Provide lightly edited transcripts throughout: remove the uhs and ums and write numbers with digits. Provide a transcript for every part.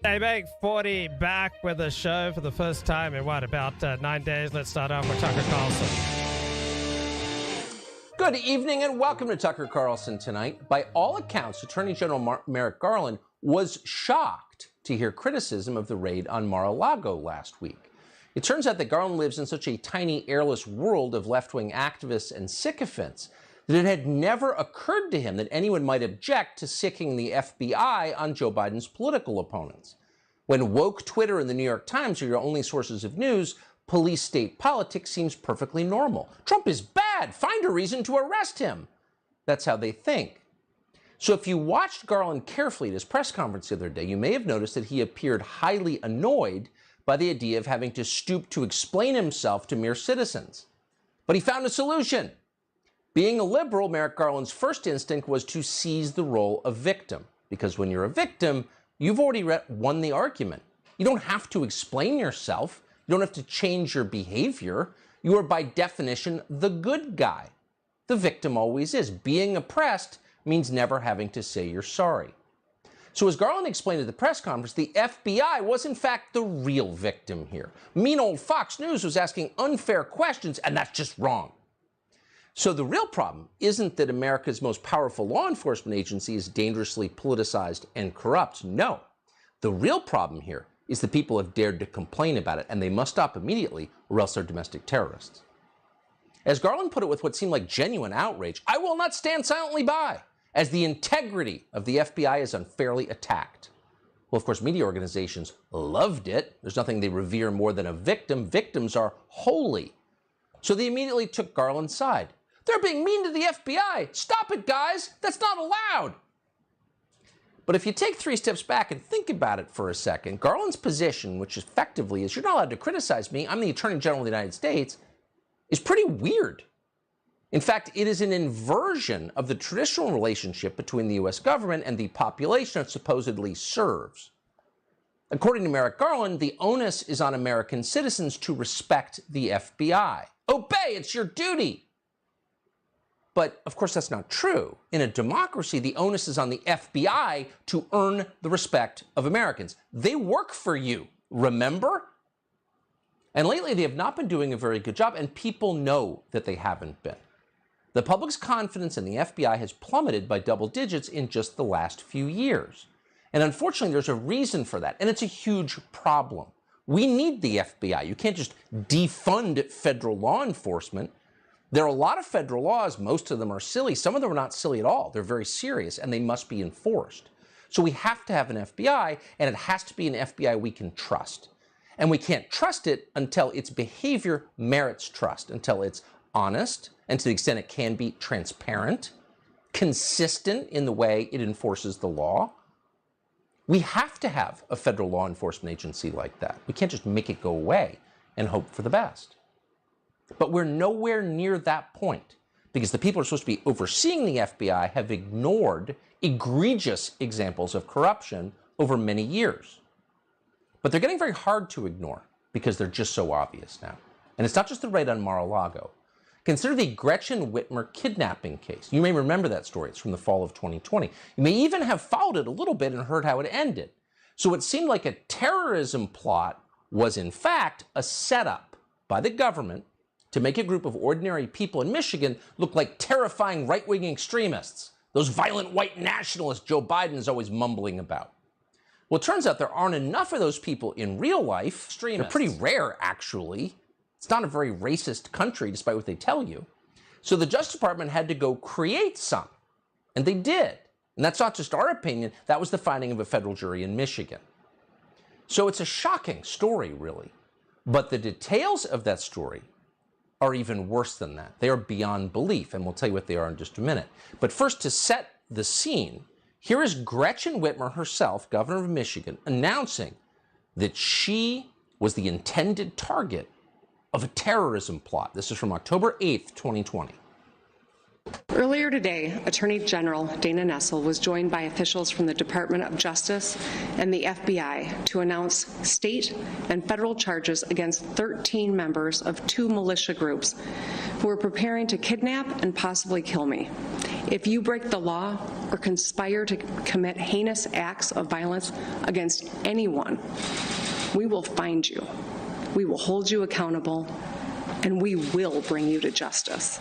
Hey, Meg 40 back with the show for the first time in about 9 days. Let's start off with Tucker Carlson. Good evening and welcome to Tucker Carlson Tonight. By all accounts, Attorney General Merrick Garland was shocked to hear criticism of the raid on Mar-a-Lago last week. It turns out that Garland lives in such a tiny, airless world of left-wing activists and sycophants that it had never occurred to him that anyone might object to sicking the FBI on Joe Biden's political opponents. When woke Twitter and the New York Times are your only sources of news, police state politics seems perfectly normal. Trump is bad. Find a reason to arrest him. That's how they think. So if you watched Garland carefully at his press conference the other day, you may have noticed that he appeared highly annoyed by the idea of having to stoop to explain himself to mere citizens. But he found a solution. Being a liberal, Merrick Garland's first instinct was to seize the role of victim, because when you're a victim, you've already won the argument. You don't have to explain yourself. You don't have to change your behavior. You are, by definition, the good guy. The victim always is. Being oppressed means never having to say you're sorry. So as Garland explained at the press conference, the FBI was in fact the real victim here. Mean old Fox News was asking unfair questions, and that's just wrong. So the real problem isn't that America's most powerful law enforcement agency is dangerously politicized and corrupt. No. The real problem here is that people have dared to complain about it, and they must stop immediately, or else they're domestic terrorists. As Garland put it with what seemed like genuine outrage, I will not stand silently by as the integrity of the FBI is unfairly attacked. Well, of course, media organizations loved it. There's nothing they revere more than a victim. Victims are holy. So they immediately took Garland's side. They're being mean to the FBI. Stop it, guys. That's not allowed. But if you take 3 steps back and think about it for a second, Garland's position, which effectively is you're not allowed to criticize me, I'm the Attorney General of the United States, is pretty weird. In fact, it is an inversion of the traditional relationship between the U.S. government and the population it supposedly serves. According to Merrick Garland, the onus is on American citizens to respect the FBI. Obey, it's your duty. But, of course, that's not true. In a democracy, the onus is on the FBI to earn the respect of Americans. They work for you, remember? And lately, they have not been doing a very good job, and people know that they haven't been. The public's confidence in the FBI has plummeted by double digits in just the last few years. And unfortunately, there's a reason for that, and it's a huge problem. We need the FBI. You can't just defund federal law enforcement. There are a lot of federal laws. Most of them are silly. Some of them are not silly at all. They're very serious, and they must be enforced. So we have to have an FBI, and it has to be an FBI we can trust. And we can't trust it until its behavior merits trust, until it's honest, and to the extent it can be transparent, consistent in the way it enforces the law. We have to have a federal law enforcement agency like that. We can't just make it go away and hope for the best. But we're nowhere near that point because the people who are supposed to be overseeing the FBI have ignored egregious examples of corruption over many years. But they're getting very hard to ignore because they're just so obvious now. And it's not just the raid on Mar-a-Lago. Consider the Gretchen Whitmer kidnapping case. You may remember that story. It's from the fall of 2020. You may even have followed it a little bit and heard how it ended. So it seemed like a terrorism plot was in fact a setup by the government to make a group of ordinary people in Michigan look like terrifying right-wing extremists, those violent white nationalists Joe Biden is always mumbling about. Well, it turns out there aren't enough of those people in real life. Extremists. They're pretty rare, actually. It's not a very racist country, despite what they tell you. So the Justice Department had to go create some, and they did. And that's not just our opinion. That was the finding of a federal jury in Michigan. So it's a shocking story, really. But the details of that story are even worse than that. They are beyond belief, and we'll tell you what they are in just a minute. But first, to set the scene, here is Gretchen Whitmer herself, governor of Michigan, announcing that she was the intended target of a terrorism plot. This is from October 8th, 2020. Earlier today, Attorney General Dana Nessel was joined by officials from the Department of Justice and the FBI to announce state and federal charges against 13 members of 2 militia groups who were preparing to kidnap and possibly kill me. If you break the law or conspire to commit heinous acts of violence against anyone, we will find you, we will hold you accountable, and we will bring you to justice.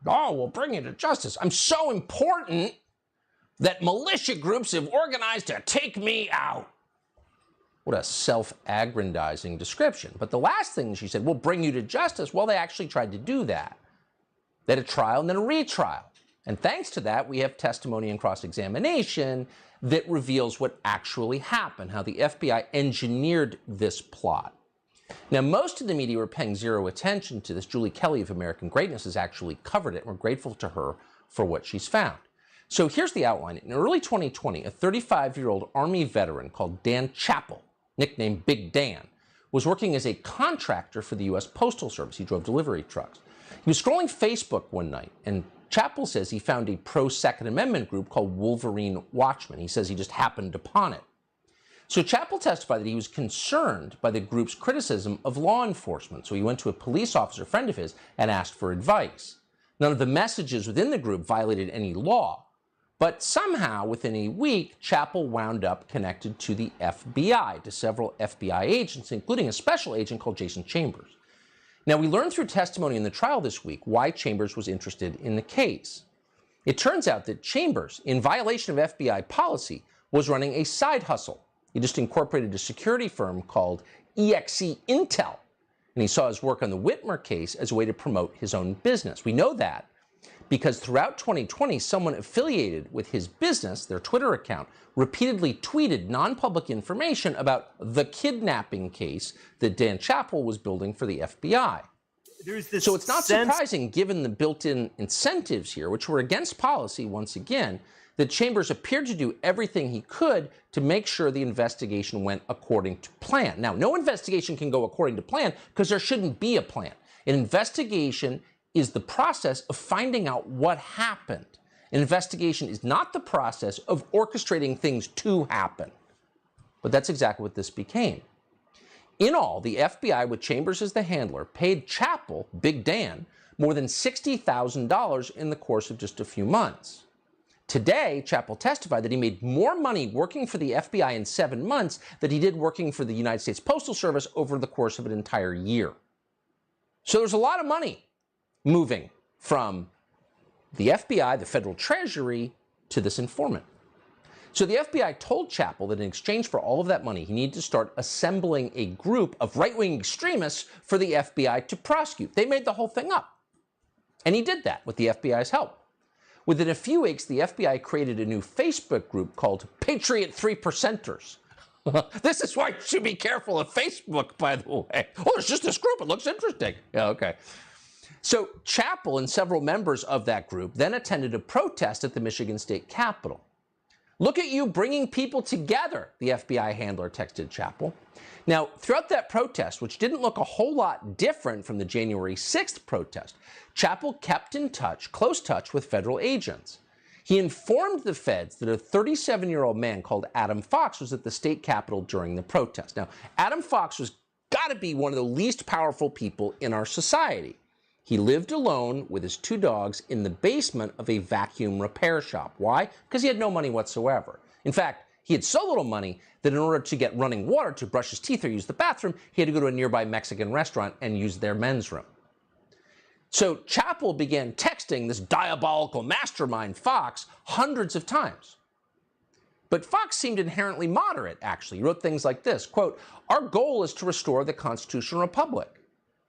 Oh, we'll bring you to justice. I'm so important that militia groups have organized to take me out. What a self-aggrandizing description. But the last thing she said, we'll bring you to justice. Well, they actually tried to do that. They had a trial and then a retrial. And thanks to that, we have testimony and cross-examination that reveals what actually happened, how the FBI engineered this plot. Now, most of the media were paying zero attention to this. Julie Kelly of American Greatness has actually covered it, and we're grateful to her for what she's found. So here's the outline. In early 2020, a 35-year-old Army veteran called Dan Chappell, nicknamed Big Dan, was working as a contractor for the U.S. Postal Service. He drove delivery trucks. He was scrolling Facebook one night, and Chappell says he found a pro-Second Amendment group called Wolverine Watchmen. He says he just happened upon it. So Chappell testified that he was concerned by the group's criticism of law enforcement. So he went to a police officer friend of his and asked for advice. None of the messages within the group violated any law. But somehow, within a week, Chappell wound up connected to the FBI, to several FBI agents, including a special agent called Jason Chambers. Now, we learned through testimony in the trial this week why Chambers was interested in the case. It turns out that Chambers, in violation of FBI policy, was running a side hustle. He just incorporated a security firm called EXE Intel, and he saw his work on the Whitmer case as a way to promote his own business. We know that because throughout 2020, someone affiliated with his business, their Twitter account, repeatedly tweeted non-public information about the kidnapping case that Dan Chappell was building for the FBI. So it's not surprising, given the built-in incentives here, which were against policy once again, that Chambers appeared to do everything he could to make sure the investigation went according to plan. Now, no investigation can go according to plan because there shouldn't be a plan. An investigation is the process of finding out what happened. An investigation is not the process of orchestrating things to happen. But that's exactly what this became. In all, the FBI, with Chambers as the handler, paid Chappell, Big Dan, more than $60,000 in the course of just a few months. Today, Chappell testified that he made more money working for the FBI in 7 months than he did working for the United States Postal Service over the course of an entire year. So there's a lot of money moving from the FBI, the federal treasury, to this informant. So the FBI told Chappell that in exchange for all of that money, he needed to start assembling a group of right-wing extremists for the FBI to prosecute. They made the whole thing up. And he did that with the FBI's help. Within a few weeks, the FBI created a new Facebook group called Patriot 3%ers. This is why you should be careful of Facebook, by the way. Oh, it's just this group. It looks interesting. Yeah, okay. So Chappell and several members of that group then attended a protest at the Michigan State Capitol. Look at you bringing people together, the FBI handler texted Chappell. Now, throughout that protest, which didn't look a whole lot different from the January 6th protest, Chappell kept in touch, close touch with federal agents. He informed the feds that a 37-year-old man called Adam Fox was at the state capitol during the protest. Now, Adam Fox was got to be one of the least powerful people in our society. He lived alone with his 2 dogs in the basement of a vacuum repair shop. Why? Because he had no money whatsoever. In fact, he had so little money that in order to get running water to brush his teeth or use the bathroom, he had to go to a nearby Mexican restaurant and use their men's room. So Chappell began texting this diabolical mastermind, Fox, hundreds of times. But Fox seemed inherently moderate, actually. He wrote things like this, quote, "Our goal is to restore the constitutional republic."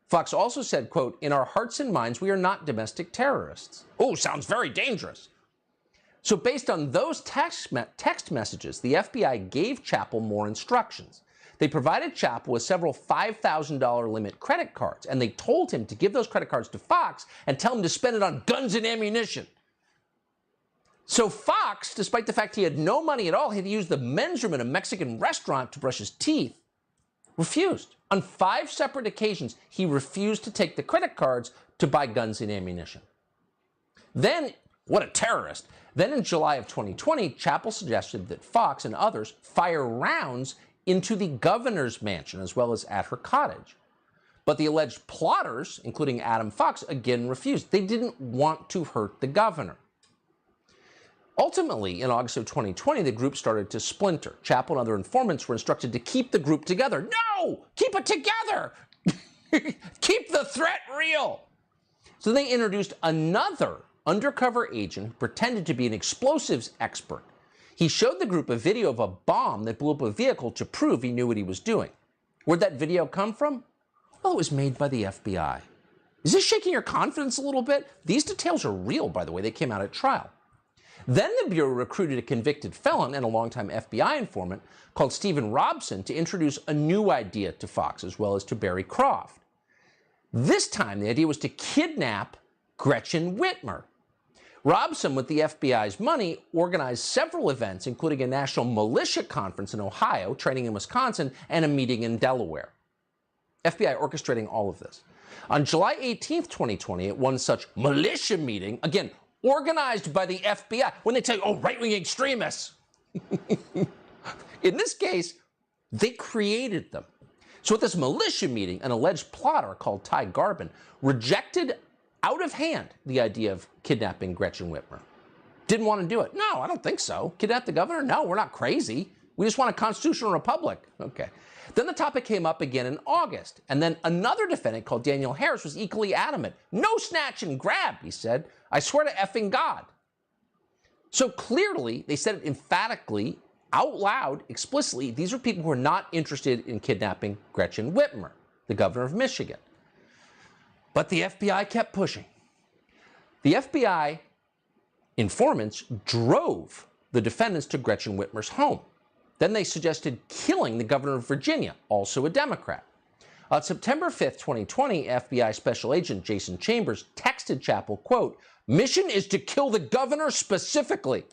Fox also said, quote, "In our hearts and minds, we are not domestic terrorists." Oh, sounds very dangerous. So based on those text messages, the FBI gave Chappell more instructions. They provided Chappell with several $5,000 limit credit cards, and they told him to give those credit cards to Fox and tell him to spend it on guns and ammunition. So Fox, despite the fact he had no money at all, he had to use the men's room in a Mexican restaurant to brush his teeth, refused. On 5 separate occasions, he refused to take the credit cards to buy guns and ammunition. Then, what a terrorist. Then in July of 2020, Chappell suggested that Fox and others fire rounds into the governor's mansion as well as at her cottage. But the alleged plotters, including Adam Fox, again refused. They didn't want to hurt the governor. Ultimately, in August of 2020, the group started to splinter. Chappell and other informants were instructed to keep the group together. No! Keep it together! Keep the threat real! So they introduced another undercover agent who pretended to be an explosives expert. He showed the group a video of a bomb that blew up a vehicle to prove he knew what he was doing. Where'd that video come from? Well, it was made by the FBI. Is this shaking your confidence a little bit? These details are real, by the way. They came out at trial. Then the Bureau recruited a convicted felon and a longtime FBI informant called Stephen Robson to introduce a new idea to Fox, as well as to Barry Croft. This time, the idea was to kidnap Gretchen Whitmer. Robson, with the FBI's money, organized several events, including a national militia conference in Ohio, training in Wisconsin, and a meeting in Delaware. FBI orchestrating all of this. On July 18th, 2020, at one such militia meeting, again, organized by the FBI, when they tell you, oh, right-wing extremists. In this case, they created them. So at this militia meeting, an alleged plotter called Ty Garbin rejected out of hand the idea of kidnapping Gretchen Whitmer. Didn't want to do it. No, I don't think so. Kidnap the governor? No, we're not crazy. We just want a constitutional republic. Okay. Then the topic came up again in August, and then another defendant called Daniel Harris was equally adamant. No snatch and grab, he said. I swear to effing God. So clearly, they said it emphatically, out loud, explicitly, these are people who are not interested in kidnapping Gretchen Whitmer, the governor of Michigan. But the FBI kept pushing. The FBI informants drove the defendants to Gretchen Whitmer's home. Then they suggested killing the governor of Virginia, also a Democrat. On September 5th, 2020, FBI Special Agent Jason Chambers texted Chappell, quote, "Mission is to kill the governor specifically."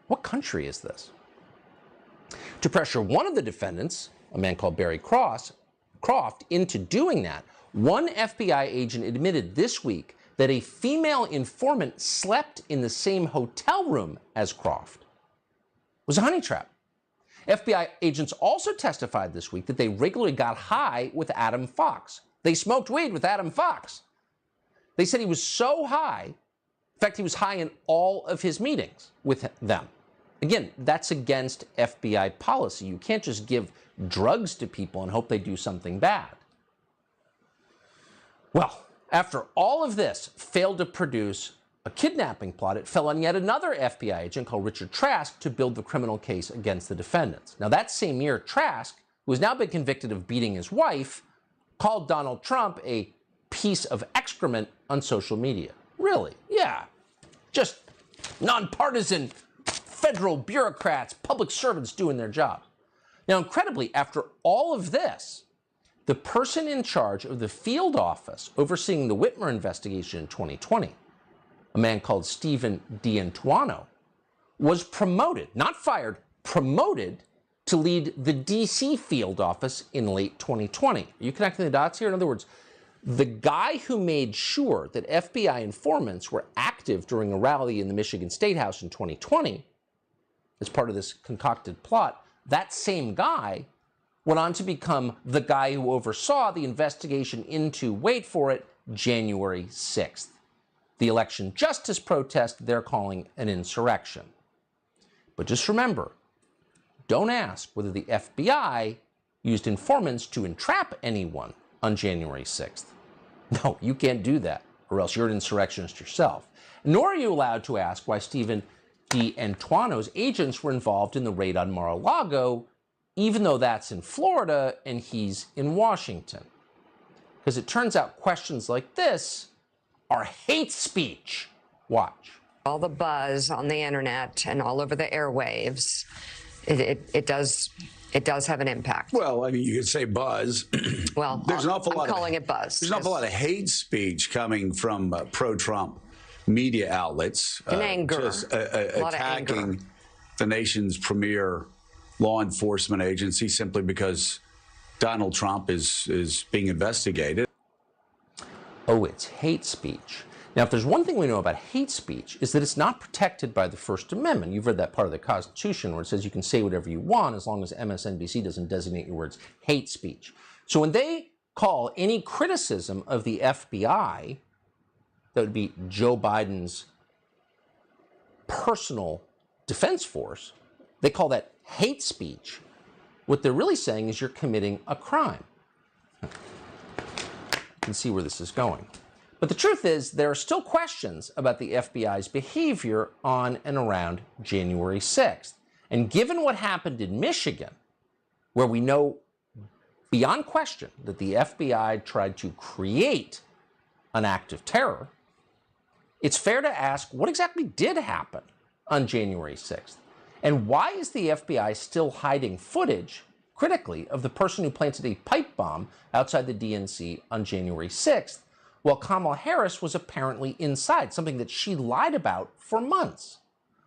What country is this? To pressure one of the defendants, a man called Barry Croft, into doing that, one FBI agent admitted this week that a female informant slept in the same hotel room as Croft. It was a honey trap. FBI agents also testified this week that they regularly got high with Adam Fox. They smoked weed with Adam Fox. They said he was so high, in fact, he was high in all of his meetings with them. Again, that's against FBI policy. You can't just give drugs to people and hope they do something bad. Well, after all of this failed to produce a kidnapping plot, it fell on yet another FBI agent called Richard Trask to build the criminal case against the defendants. Now, that same year, Trask, who has now been convicted of beating his wife, called Donald Trump a piece of excrement on social media. Really? Yeah. Just nonpartisan federal bureaucrats, public servants doing their job. Now, incredibly, after all of this, the person in charge of the field office overseeing the Whitmer investigation in 2020, a man called Stephen D'Antuono, was promoted, not fired, promoted to lead the DC field office in late 2020. Are you connecting the dots here? In other words, the guy who made sure that FBI informants were active during a rally in the Michigan State House in 2020, as part of this concocted plot, that same guy went on to become the guy who oversaw the investigation into, wait for it, January 6th. The election justice protest they're calling an insurrection. But just remember, don't ask whether the FBI used informants to entrap anyone on January 6th. No, you can't do that, or else you're an insurrectionist yourself. Nor are you allowed to ask why Stephen D'Antuono's agents were involved in the raid on Mar-a-Lago, even though that's in Florida and he's in Washington. Because it turns out questions like this are hate speech. Watch. All the buzz on the internet and all over the airwaves, it does have an impact. Well, I mean, you could say buzz. Well, there's an awful lot. I'm calling it buzz. There's an awful lot of hate speech coming from pro-Trump media outlets, and anger, just attacking the nation's premier law enforcement agency simply because Donald Trump is being investigated. Oh, it's hate speech. Now, if there's one thing we know about hate speech, is that it's not protected by the First Amendment. You've read that part of the Constitution where it says you can say whatever you want as long as MSNBC doesn't designate your words hate speech. So when they call any criticism of the FBI, that would be Joe Biden's personal defense force. They call that hate speech. What they're really saying is you're committing a crime. You can see where this is going. But the truth is, there are still questions about the FBI's behavior on and around January 6th. And given what happened in Michigan, where we know beyond question that the FBI tried to create an act of terror, it's fair to ask what exactly did happen on January 6th? And why is the FBI still hiding footage, critically, of the person who planted a pipe bomb outside the DNC on January 6th, while Kamala Harris was apparently inside, something that she lied about for months?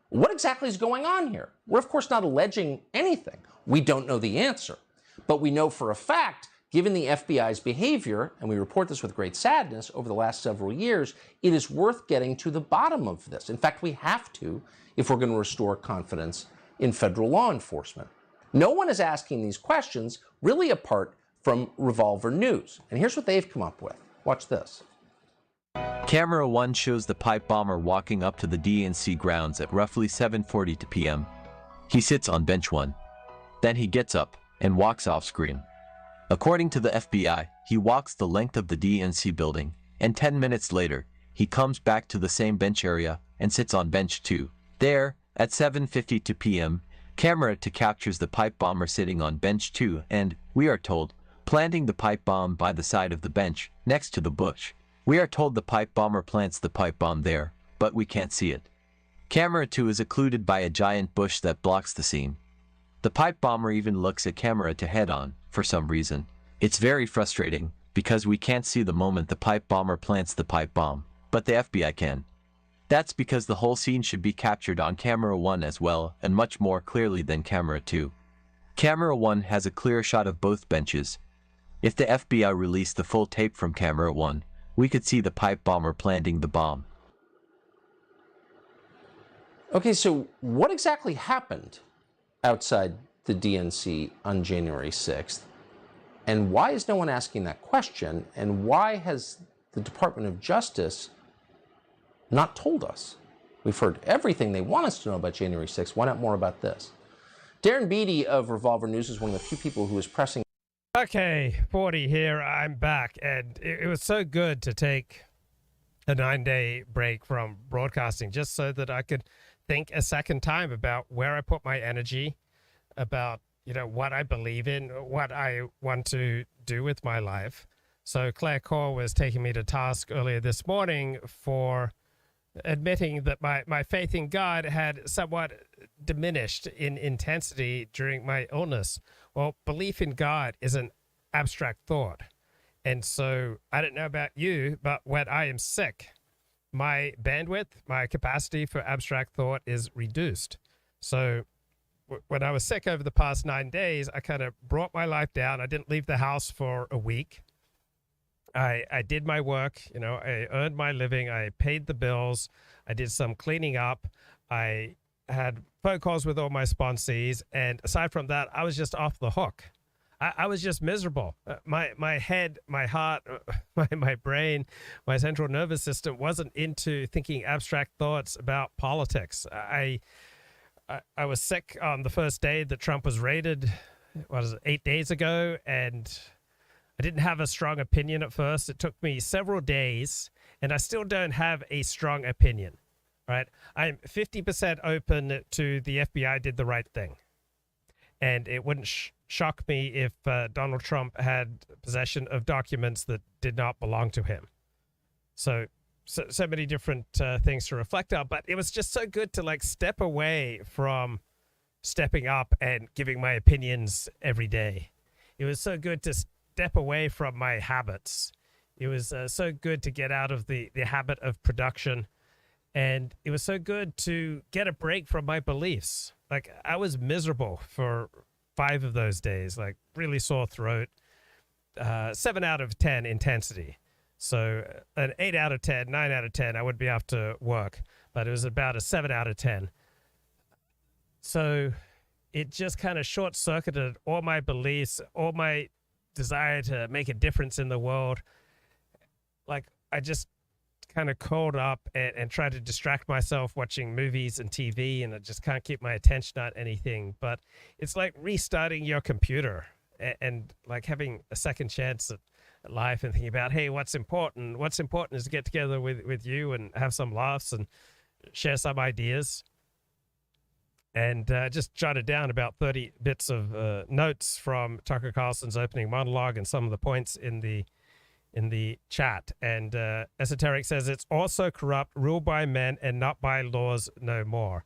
What exactly is going on here? We're, of course, not alleging anything. We don't know the answer. But we know for a fact, given the FBI's behavior, and we report this with great sadness over the last several years, it is worth getting to the bottom of this. In fact, we have to if we're going to restore confidence in federal law enforcement. No one is asking these questions really apart from Revolver News. And here's what they've come up with. Watch this. Camera 1 shows the pipe bomber walking up to the DNC grounds at roughly 7:40 p.m. He sits on bench 1. Then he gets up and walks off screen. According to the FBI, he walks the length of the DNC building, and 10 minutes later, he comes back to the same bench area and sits on bench 2. There, at 7:52 p.m., camera 2 captures the pipe bomber sitting on bench 2 and, we are told, planting the pipe bomb by the side of the bench, next to the bush. We are told the pipe bomber plants the pipe bomb there, but we can't see it. Camera 2 is occluded by a giant bush that blocks the scene. The pipe bomber even looks at camera 2 head-on, for some reason. It's very frustrating, because we can't see the moment the pipe bomber plants the pipe bomb, but the FBI can. That's because the whole scene should be captured on camera 1 as well, and much more clearly than camera 2. Camera 1 has a clear shot of both benches. If the FBI released the full tape from camera 1, we could see the pipe bomber planting the bomb. Okay, so what exactly happened outside the DNC on January 6th? And why is no one asking that question? And why has the Department of Justice not told us? We've heard everything they want us to know about January 6th. Why not more about this? Darren Beatty of Revolver News is one of the few people who is pressing. Okay, 40 here. I'm back. And it was so good to take a 9-day break from broadcasting just so that I could think a second time about where I put my energy, about, what I believe in, what I want to do with my life. So Claire Core was taking me to task earlier this morning for admitting that my faith in God had somewhat diminished in intensity during my illness. Well, belief in God is an abstract thought. And so I don't know about you, but when I am sick, my bandwidth, my capacity for abstract thought is reduced. So when I was sick over the past 9 days, I kind of brought my life down. I didn't leave the house for a week. I did my work, I earned my living. I paid the bills. I did some cleaning up. I had phone calls with all my sponsees. And aside from that, I was just off the hook. I was just miserable. My head, my heart, my brain, my central nervous system wasn't into thinking abstract thoughts about politics. I was sick on the first day that Trump was raided, 8 days ago, and I didn't have a strong opinion at first. It took me several days, and I still don't have a strong opinion, right? I'm 50% open to the FBI did the right thing. And it wouldn't shock me if Donald Trump had possession of documents that did not belong to him. So many different things to reflect on, but it was just so good to step away from stepping up and giving my opinions every day. It was so good to step away from my habits. It was so good to get out of the habit of production. And it was so good to get a break from my beliefs. I was miserable for 5 of those days, really sore throat, 7 out of 10 intensity. So an 8 out of 10, 9 out of 10, I would be after work, but it was about a 7 out of 10. So it just kind of short-circuited all my beliefs, all my desire to make a difference in the world. kind of caught up and try to distract myself watching movies and TV, and I just can't keep my attention on anything. But it's like restarting your computer and like having a second chance at life and thinking about, hey, what's important? What's important is to get together with you and have some laughs and share some ideas. And just jotted down about 30 bits of notes from Tucker Carlson's opening monologue and some of the points in the chat. And Esoteric says it's also corrupt, ruled by men and not by laws no more.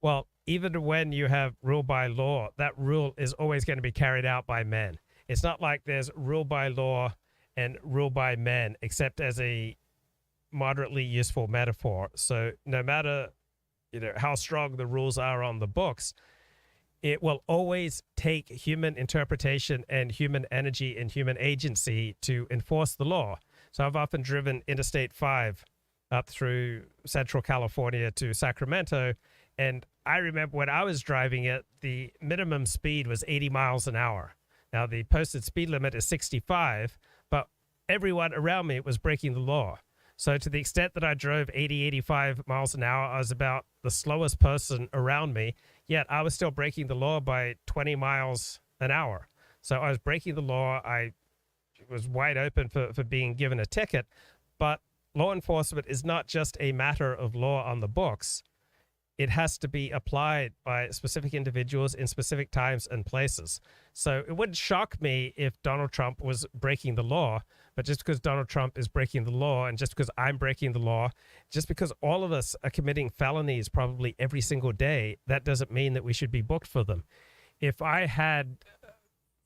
Well, even when you have rule by law, that rule is always going to be carried out by men. It's not like there's rule by law and rule by men, except as a moderately useful metaphor. So no matter how strong the rules are on the books, it will always take human interpretation and human energy and human agency to enforce the law. So I've often driven Interstate 5 up through Central California to Sacramento, and I remember when I was driving it, the minimum speed was 80 miles an hour. Now, the posted speed limit is 65, but everyone around me was breaking the law. So to the extent that I drove 80, 85 miles an hour, I was about the slowest person around me, yet I was still breaking the law by 20 miles an hour. So I was breaking the law. I was wide open for being given a ticket. But law enforcement is not just a matter of law on the books. It has to be applied by specific individuals in specific times and places. So it wouldn't shock me if Donald Trump was breaking the law, but just because Donald Trump is breaking the law and just because I'm breaking the law, just because all of us are committing felonies probably every single day, that doesn't mean that we should be booked for them. If I had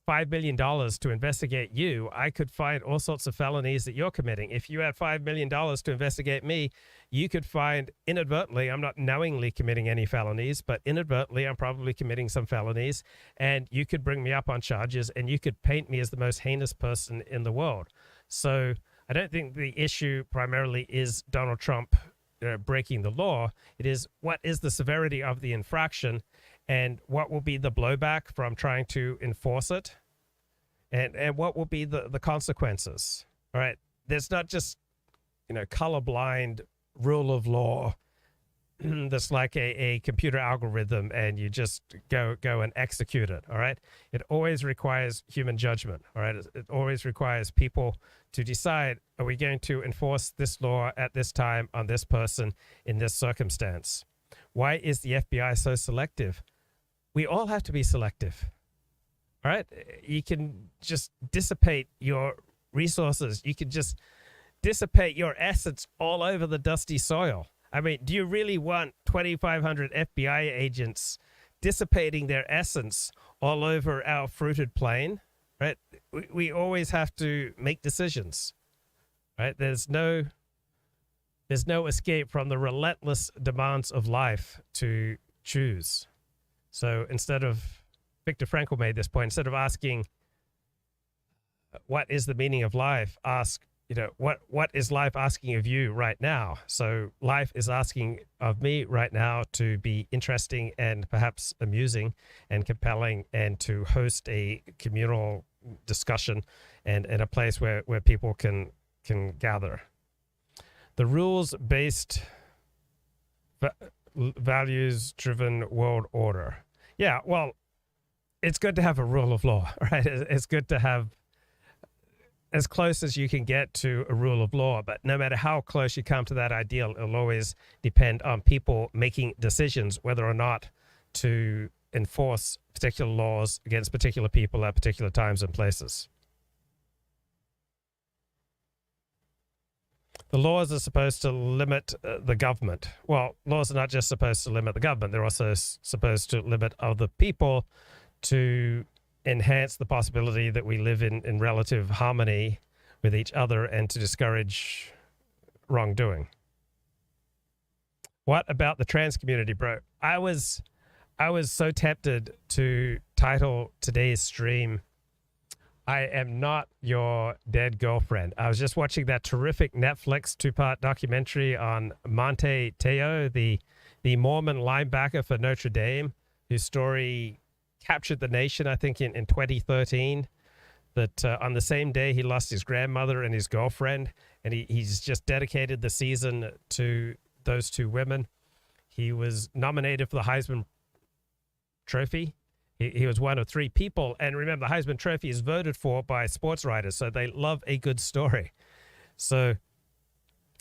$5 million to investigate you, I could find all sorts of felonies that you're committing. If you had $5 million to investigate me, you could find inadvertently, I'm not knowingly committing any felonies, but inadvertently, I'm probably committing some felonies, and you could bring me up on charges, and you could paint me as the most heinous person in the world. So I don't think the issue primarily is Donald Trump breaking the law. It is, what is the severity of the infraction, and what will be the blowback from trying to enforce it, and what will be the consequences. All right, there's not just colorblind rule of law that's like a computer algorithm and you just go and execute it. All right, it always requires human judgment. All right, it always requires people to decide, are we going to enforce this law at this time on this person in this circumstance? Why is the FBI so selective? We all have to be selective. All right, you can just dissipate your resources. You can just dissipate your assets all over the dusty soil. I mean, do you really want 2,500 FBI agents dissipating their essence all over our fruited plain? Right? We always have to make decisions. Right? There's no escape from the relentless demands of life to choose. So instead of, Viktor Frankl made this point, instead of asking, what is the meaning of life? Ask, what is life asking of you right now? So life is asking of me right now to be interesting and perhaps amusing and compelling, and to host a communal discussion and a place where people can gather. The rules-based values-driven world order. Yeah, well, it's good to have a rule of law, right? It's good to have as close as you can get to a rule of law, but no matter how close you come to that ideal, it'll always depend on people making decisions whether or not to enforce particular laws against particular people at particular times and places. The laws are supposed to limit the government. Well, laws are not just supposed to limit the government. They're also supposed to limit other people to enhance the possibility that we live in relative harmony with each other and to discourage wrongdoing. What about the trans community, bro? I was so tempted to title today's stream, I Am Not Your Dead Girlfriend. I was just watching that terrific Netflix 2-part documentary on Manti Te'o, the Mormon linebacker for Notre Dame, whose story captured the nation, I think, in 2013. that on the same day he lost his grandmother and his girlfriend, and he's just dedicated the season to those two women. He was nominated for the Heisman Trophy. He was one of 3 people. And remember, the Heisman Trophy is voted for by sports writers, so they love a good story. So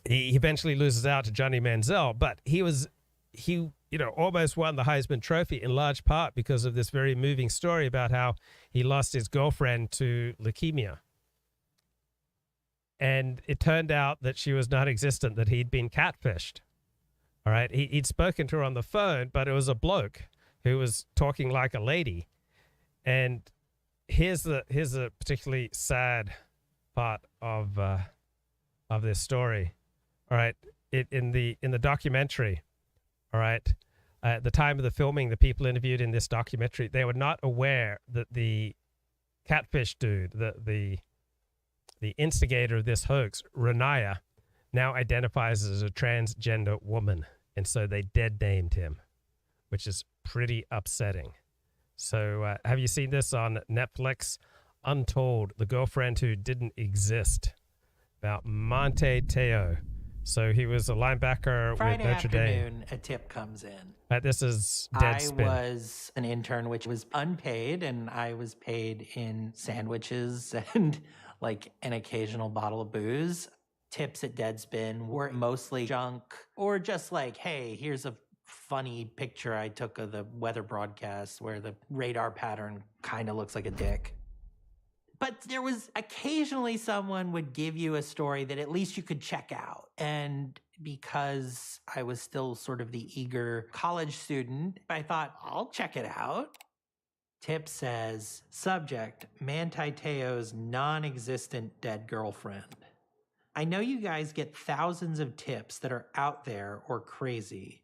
he eventually loses out to Johnny Manziel, but he almost won the Heisman Trophy in large part because of this very moving story about how he lost his girlfriend to leukemia. And it turned out that she was non-existent, that he'd been catfished. All right. He'd spoken to her on the phone, but it was a bloke who was talking like a lady. And here's a particularly sad part of this story. All right. In the documentary, all right, at the time of the filming, the people interviewed in this documentary, they were not aware that the catfish dude, the instigator of this hoax, Renaya, now identifies as a transgender woman. And so they dead named him, which is pretty upsetting. So have you seen this on Netflix? Untold, the girlfriend who didn't exist, about Manti Te'o. So he was a linebacker Friday with Notre Dame. afternoon, a tip comes in. This is Deadspin. I was an intern, which was unpaid, and I was paid in sandwiches and like an occasional bottle of booze. Tips at Deadspin were mostly junk or just like, hey, here's a funny picture I took of the weather broadcast where the radar pattern kind of looks like a dick. But there was occasionally someone would give you a story that at least you could check out. And because I was still sort of the eager college student, I thought, I'll check it out. Tip says, subject, Manti Te'o's non-existent dead girlfriend. I know you guys get thousands of tips that are out there or crazy.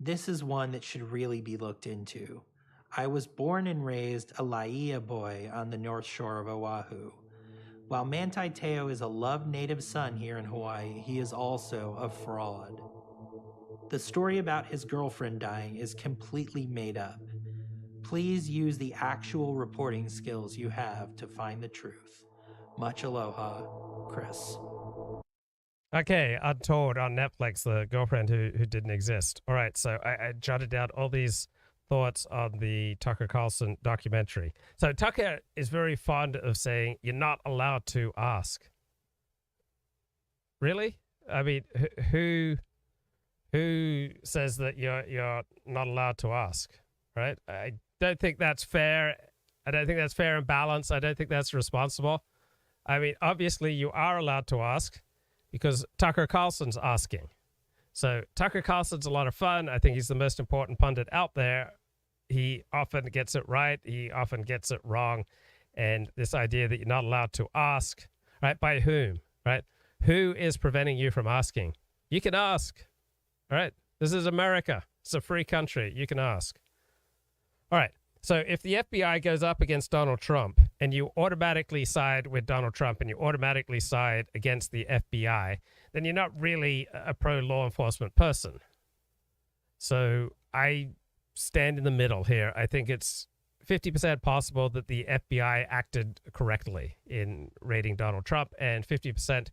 This is one that should really be looked into. I was born and raised a Laia boy on the north shore of Oahu. While Manti Te'o is a loved native son here in Hawaii, he is also a fraud. The story about his girlfriend dying is completely made up. Please use the actual reporting skills you have to find the truth. Much aloha, Chris. Okay, Untold on Netflix, the girlfriend who didn't exist. All right, so I jotted down all these thoughts on the Tucker Carlson documentary. So Tucker is very fond of saying you're not allowed to ask. Really? I mean, who says that you're not allowed to ask? Right? I don't think that's fair. I don't think that's fair and balanced. I don't think that's responsible. I mean, obviously you are allowed to ask because Tucker Carlson's asking. So Tucker Carlson's a lot of fun. I think he's the most important pundit out there. He often gets it right. He often gets it wrong. And this idea that you're not allowed to ask, right? By whom, right? Who is preventing you from asking? You can ask, all right? This is America. It's a free country. You can ask. All right. So if the FBI goes up against Donald Trump and you automatically side with Donald Trump and you automatically side against the FBI, then you're not really a pro-law enforcement person. So I stand in the middle here. I think it's 50% possible that the FBI acted correctly in raiding Donald Trump and 50%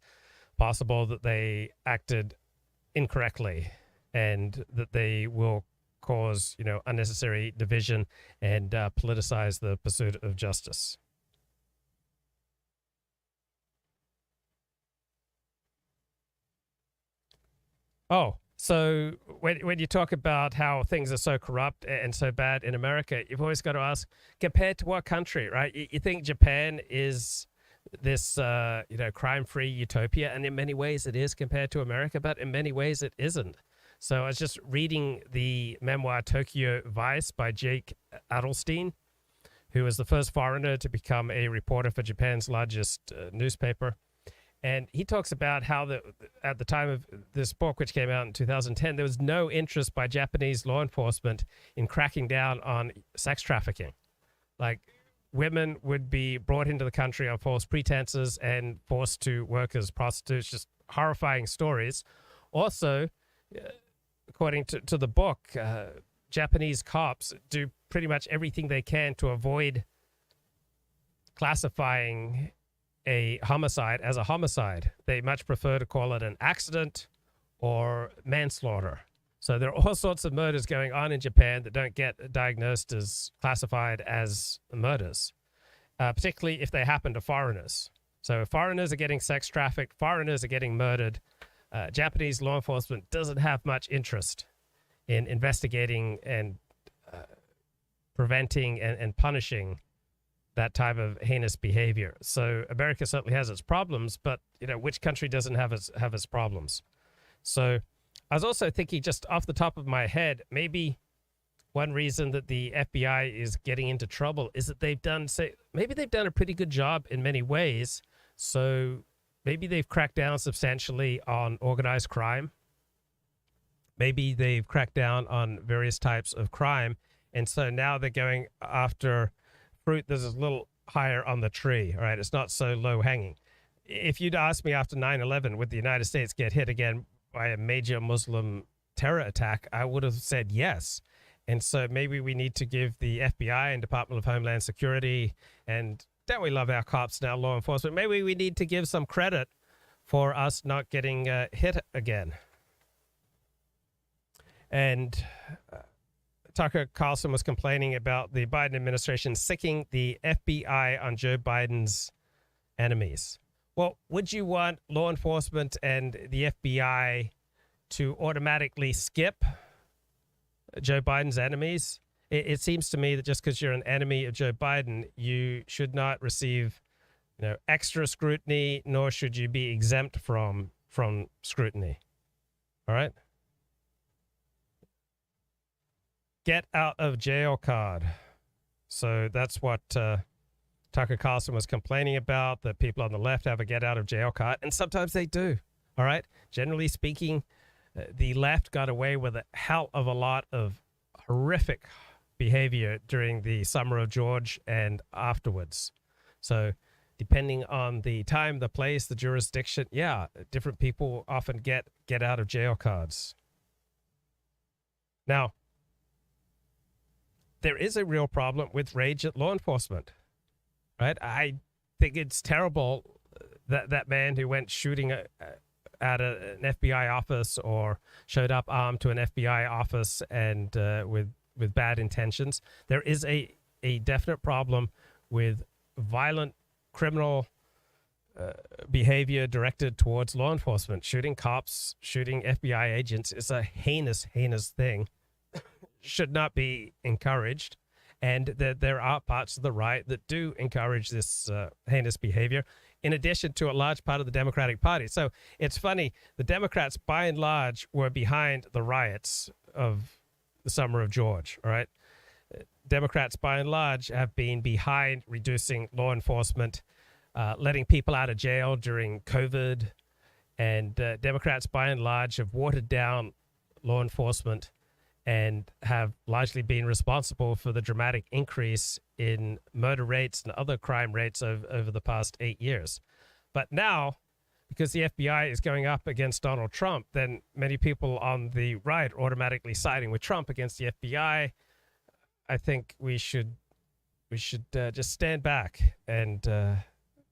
possible that they acted incorrectly and that they will cause, unnecessary division and politicize the pursuit of justice. Oh, so when you talk about how things are so corrupt and so bad in America, you've always got to ask, compared to what country, right? You think Japan is this, crime-free utopia, and in many ways it is compared to America, but in many ways it isn't. So I was just reading the memoir Tokyo Vice by Jake Adelstein, who was the first foreigner to become a reporter for Japan's largest newspaper. And he talks about how at the time of this book, which came out in 2010, there was no interest by Japanese law enforcement in cracking down on sex trafficking. Like, women would be brought into the country on false pretenses and forced to work as prostitutes, just horrifying stories. Also, according to the book, Japanese cops do pretty much everything they can to avoid classifying a homicide as a homicide. They much prefer to call it an accident or manslaughter. So there are all sorts of murders going on in Japan that don't get diagnosed as classified as murders, particularly if they happen to foreigners. So if foreigners are getting sex trafficked, foreigners are getting murdered, Japanese law enforcement doesn't have much interest in investigating and preventing and punishing that type of heinous behavior. So America certainly has its problems, but which country doesn't have its problems? So I was also thinking, just off the top of my head, maybe one reason that the FBI is getting into trouble is that they've done a pretty good job in many ways. So maybe they've cracked down substantially on organized crime. Maybe they've cracked down on various types of crime. And so now they're going after fruit that's a little higher on the tree. All right. It's not so low hanging. If you'd asked me after 9/11, would the United States get hit again by a major Muslim terror attack, I would have said yes. And so maybe we need to give the FBI and Department of Homeland Security, and don't we love our cops and our law enforcement, maybe we need to give some credit for us not getting hit again. And Tucker Carlson was complaining about the Biden administration sicking the FBI on Joe Biden's enemies. Well, would you want law enforcement and the FBI to automatically skip Joe Biden's enemies? It seems to me that just because you're an enemy of Joe Biden, you should not receive extra scrutiny, nor should you be exempt from scrutiny. All right? Get out of jail card. So that's what Tucker Carlson was complaining about, that people on the left have a get out of jail card, and sometimes they do. All right. Generally speaking, the left got away with a hell of a lot of horrific behavior during the summer of George and afterwards. So depending on the time, the place, the jurisdiction, different people often get out of jail cards. Now, there is a real problem with rage at law enforcement, right? I think it's terrible that that man who went shooting at an FBI office or showed up armed to an FBI office and with bad intentions. There is a definite problem with violent criminal behavior directed towards law enforcement. Shooting cops, shooting FBI agents is a heinous, heinous thing. Should not be encouraged, and that there are parts of the right that do encourage this heinous behavior, in addition to a large part of the Democratic Party. So it's funny, the Democrats by and large were behind the riots of the summer of George. All right, Democrats by and large have been behind reducing law enforcement, letting people out of jail during COVID, and Democrats by and large have watered down law enforcement and have largely been responsible for the dramatic increase in murder rates and other crime rates over the past 8 years. But now, because the FBI is going up against Donald Trump, then many people on the right are automatically siding with Trump against the FBI. I think we should just stand back and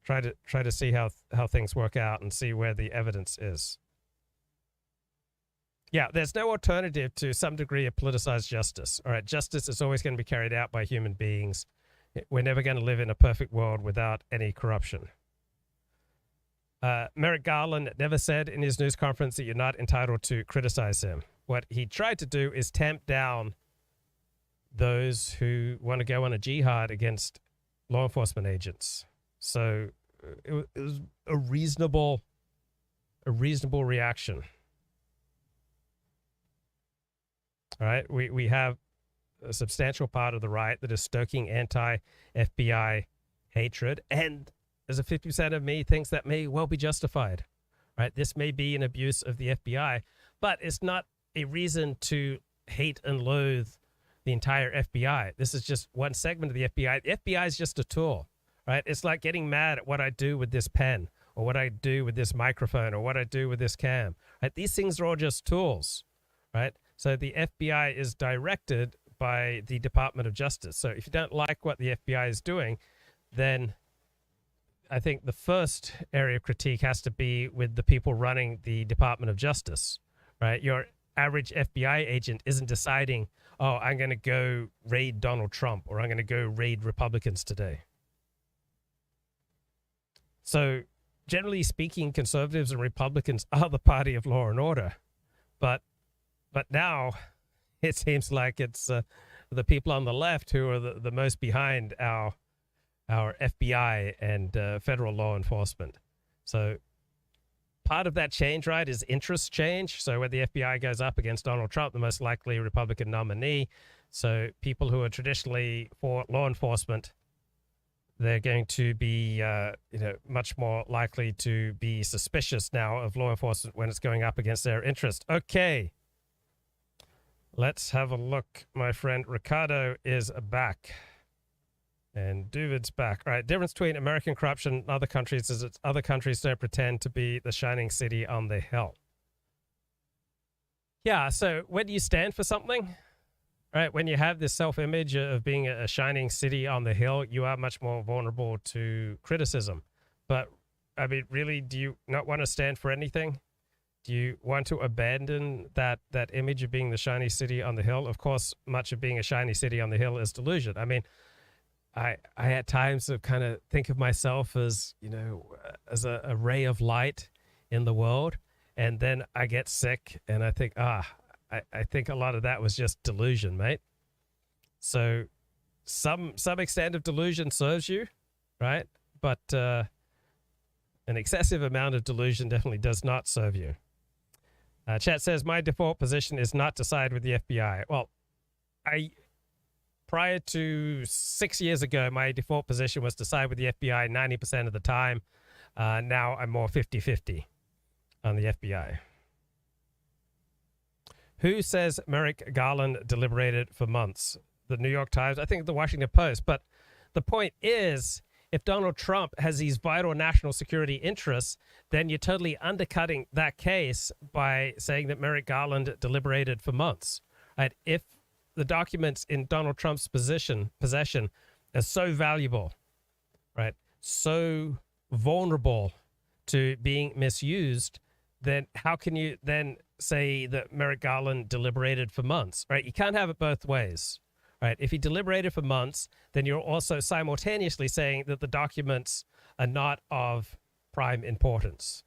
try to see how things work out and see where the evidence is. Yeah, there's no alternative to some degree of politicized justice. All right, justice is always going to be carried out by human beings. We're never going to live in a perfect world without any corruption. Merrick Garland never said in his news conference that you're not entitled to criticize him. What he tried to do is tamp down those who want to go on a jihad against law enforcement agents. So it was a reasonable reaction. All right, we have a substantial part of the right that is stoking anti-FBI hatred, and there's a 50% of me thinks that may well be justified. Right, this may be an abuse of the FBI, but it's not a reason to hate and loathe the entire FBI. This is just one segment of the FBI. The FBI is just a tool, right? It's like getting mad at what I do with this pen, or what I do with this microphone, or what I do with this cam. Right, these things are all just tools, right? So the FBI is directed by the Department of Justice. So if you don't like what the FBI is doing, then I think the first area of critique has to be with the people running the Department of Justice, right? Your average FBI agent isn't deciding, oh, I'm going to go raid Donald Trump or I'm going to go raid Republicans today. So generally speaking, conservatives and Republicans are the party of law and order. But now it seems like it's the people on the left who are the most behind our FBI and federal law enforcement. So part of that change, right, is interest change. So when the FBI goes up against Donald Trump, the most likely Republican nominee, so people who are traditionally for law enforcement, they're going to be much more likely to be suspicious now of law enforcement when it's going up against their interest. Okay. Let's have a look. My friend Ricardo is back. And David's back. All right, difference between American corruption and other countries is that other countries don't pretend to be the shining city on the hill. Yeah, so when you stand for something, right, when you have this self-image of being a shining city on the hill, you are much more vulnerable to criticism. But, I mean, really, do you not want to stand for anything? Do you want to abandon that image of being the shiny city on the hill? Of course, much of being a shiny city on the hill is delusion. I mean, I at times kind of think of myself as, as a ray of light in the world. And then I get sick and I think, I think a lot of that was just delusion, mate. So some extent of delusion serves you, right? But an excessive amount of delusion definitely does not serve you. Chat says, my default position is not to side with the FBI. Well, prior to 6 years ago, my default position was to side with the FBI 90% of the time. Now I'm more 50-50 on the FBI. Who says Merrick Garland deliberated for months? The New York Times, I think the Washington Post. But the point is, if Donald Trump has these vital national security interests, then you're totally undercutting that case by saying that Merrick Garland deliberated for months. Right? If the documents in Donald Trump's possession are so valuable, right, so vulnerable to being misused, then how can you then say that Merrick Garland deliberated for months, right? You can't have it both ways, right? If he deliberated for months, then you're also simultaneously saying that the documents are not of prime importance.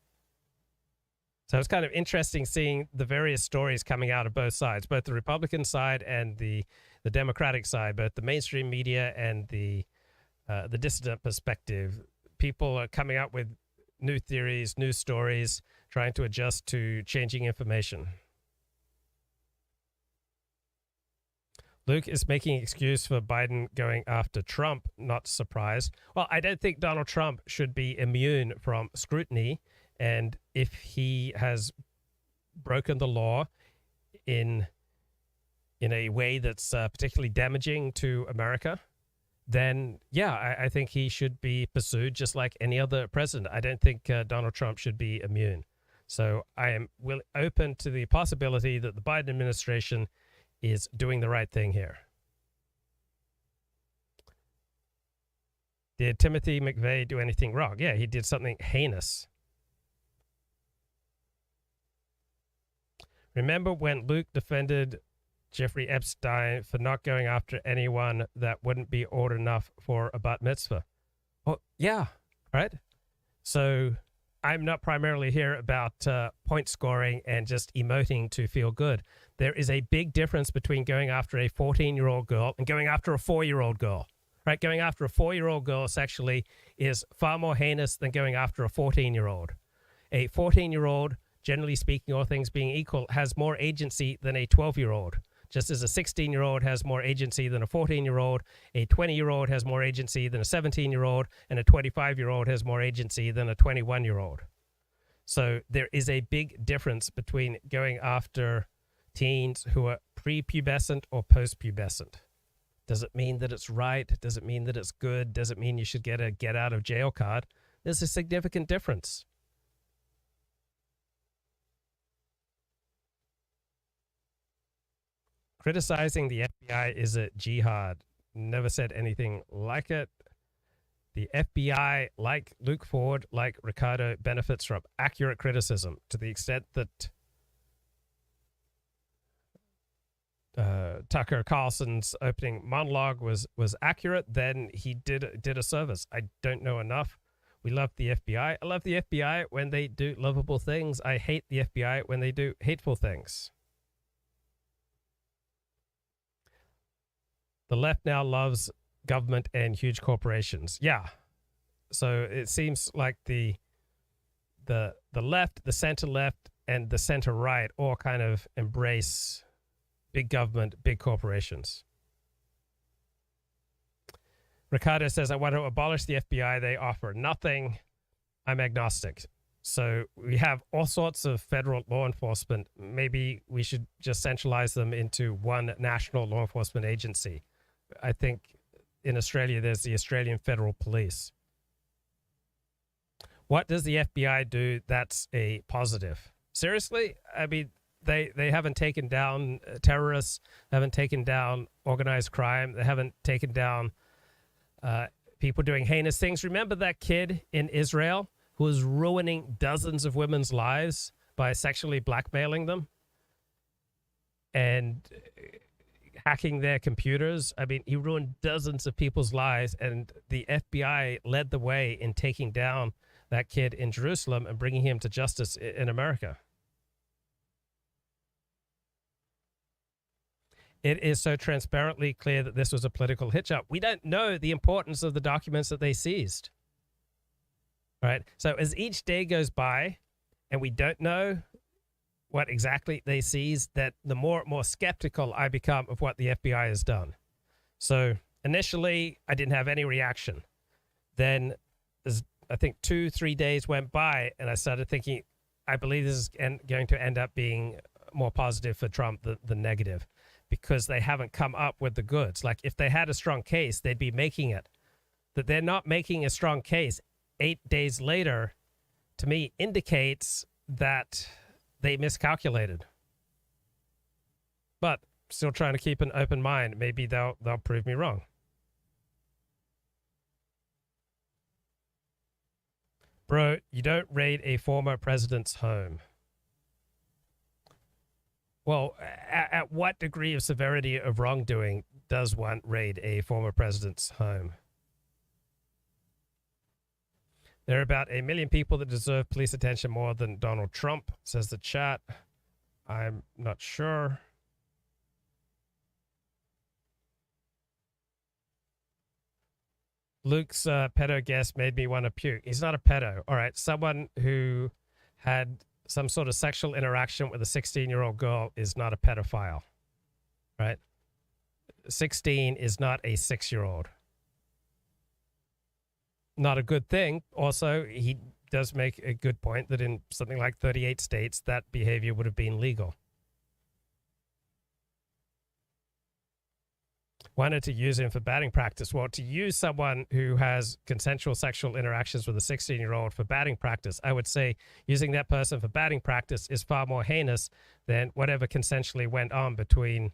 So it's kind of interesting seeing the various stories coming out of both sides, both the Republican side and the Democratic side, both the mainstream media and the dissident perspective. People are coming out with new theories, new stories, trying to adjust to changing information. Luke is making excuse for Biden going after Trump, not surprised. Well, I don't think Donald Trump should be immune from scrutiny. And if he has broken the law in a way that's particularly damaging to America, then, yeah, I think he should be pursued just like any other president. I don't think Donald Trump should be immune. So I am open to the possibility that the Biden administration is doing the right thing here. Did Timothy McVeigh do anything wrong? Yeah, he did something heinous. Remember when Luke defended Jeffrey Epstein for not going after anyone that wouldn't be old enough for a bat mitzvah? Well, yeah, right? So I'm not primarily here about point scoring and just emoting to feel good. There is a big difference between going after a 14-year-old girl and going after a 4-year-old girl, right? Going after a 4-year-old girl sexually is far more heinous than going after a 14-year-old. A 14-year-old, generally speaking, all things being equal, has more agency than a 12-year-old. Just as a 16-year-old has more agency than a 14-year-old, a 20-year-old has more agency than a 17-year-old, and a 25-year-old has more agency than a 21-year-old. So there is a big difference between going after teens who are prepubescent or postpubescent. Does it mean that it's right? Does it mean that it's good? Does it mean you should get a get-out-of-jail card? There's a significant difference. Criticizing the FBI is a jihad. Never said anything like it. The FBI, like Luke Ford, like Ricardo, benefits from accurate criticism to the extent that Tucker Carlson's opening monologue was accurate, then he did a service. I don't know enough. We love the FBI. I love the FBI when they do lovable things. I hate the FBI when they do hateful things. The left now loves government and huge corporations. Yeah. So it seems like the left, the center left, and the center right all kind of embrace big government, big corporations. Ricardo says, I want to abolish the FBI. They offer nothing. I'm agnostic. So we have all sorts of federal law enforcement. Maybe we should just centralize them into one national law enforcement agency. I think in Australia, there's the Australian Federal Police. What does the FBI do that's a positive? Seriously? I mean, they haven't taken down terrorists, haven't taken down organized crime, they haven't taken down people doing heinous things. Remember that kid in Israel who was ruining dozens of women's lives by sexually blackmailing them and hacking their computers? I mean, he ruined dozens of people's lives, and the FBI led the way in taking down that kid in Jerusalem and bringing him to justice in America. It is so transparently clear that this was a political hitch-up. We don't know the importance of the documents that they seized. Right? So as each day goes by and we don't know what exactly they seized, that the more skeptical I become of what the FBI has done. So initially, I didn't have any reaction. Then, I think 2-3 days went by, and I started thinking, I believe this is going to end up being more positive for Trump than negative, because they haven't come up with the goods. Like, if they had a strong case, they'd be making it. That they're not making a strong case 8 days later, to me, indicates that they miscalculated. But still trying to keep an open mind. Maybe they'll prove me wrong. Bro, you don't raid a former president's home. Well, at what degree of severity of wrongdoing does one raid a former president's home? There are about 1 million people that deserve police attention more than Donald Trump, says the chat. I'm not sure. Luke's pedo guess made me want to puke. He's not a pedo. All right, someone who had some sort of sexual interaction with a 16-year-old girl is not a pedophile, right? 16 is not a 6-year-old. Not a good thing. Also, he does make a good point that in something like 38 states, that behavior would have been legal. Wanted to use him for batting practice. Well, to use someone who has consensual sexual interactions with a 16-year-old for batting practice, I would say using that person for batting practice is far more heinous than whatever consensually went on between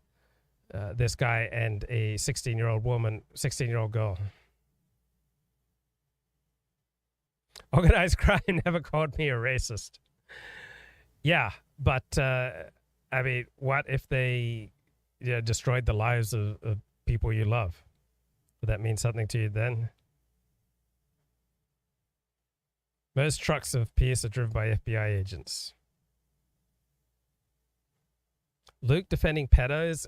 this guy and a 16-year-old woman, 16-year-old girl. Organized crime never called me a racist. Yeah, but I mean, what if they destroyed the lives of people you love? Would that mean something to you then? Most trucks of Pierce are driven by FBI agents. Luke defending pedos,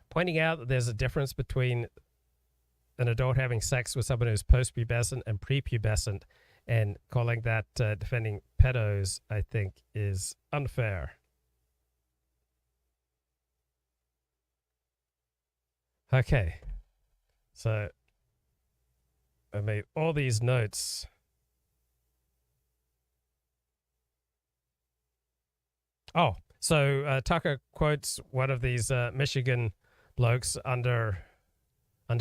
pointing out that there's a difference between an adult having sex with someone who's post-pubescent and prepubescent, and calling that defending pedos, I think, is unfair. Okay, so I made all these notes. Oh, so Tucker quotes one of these Michigan blokes under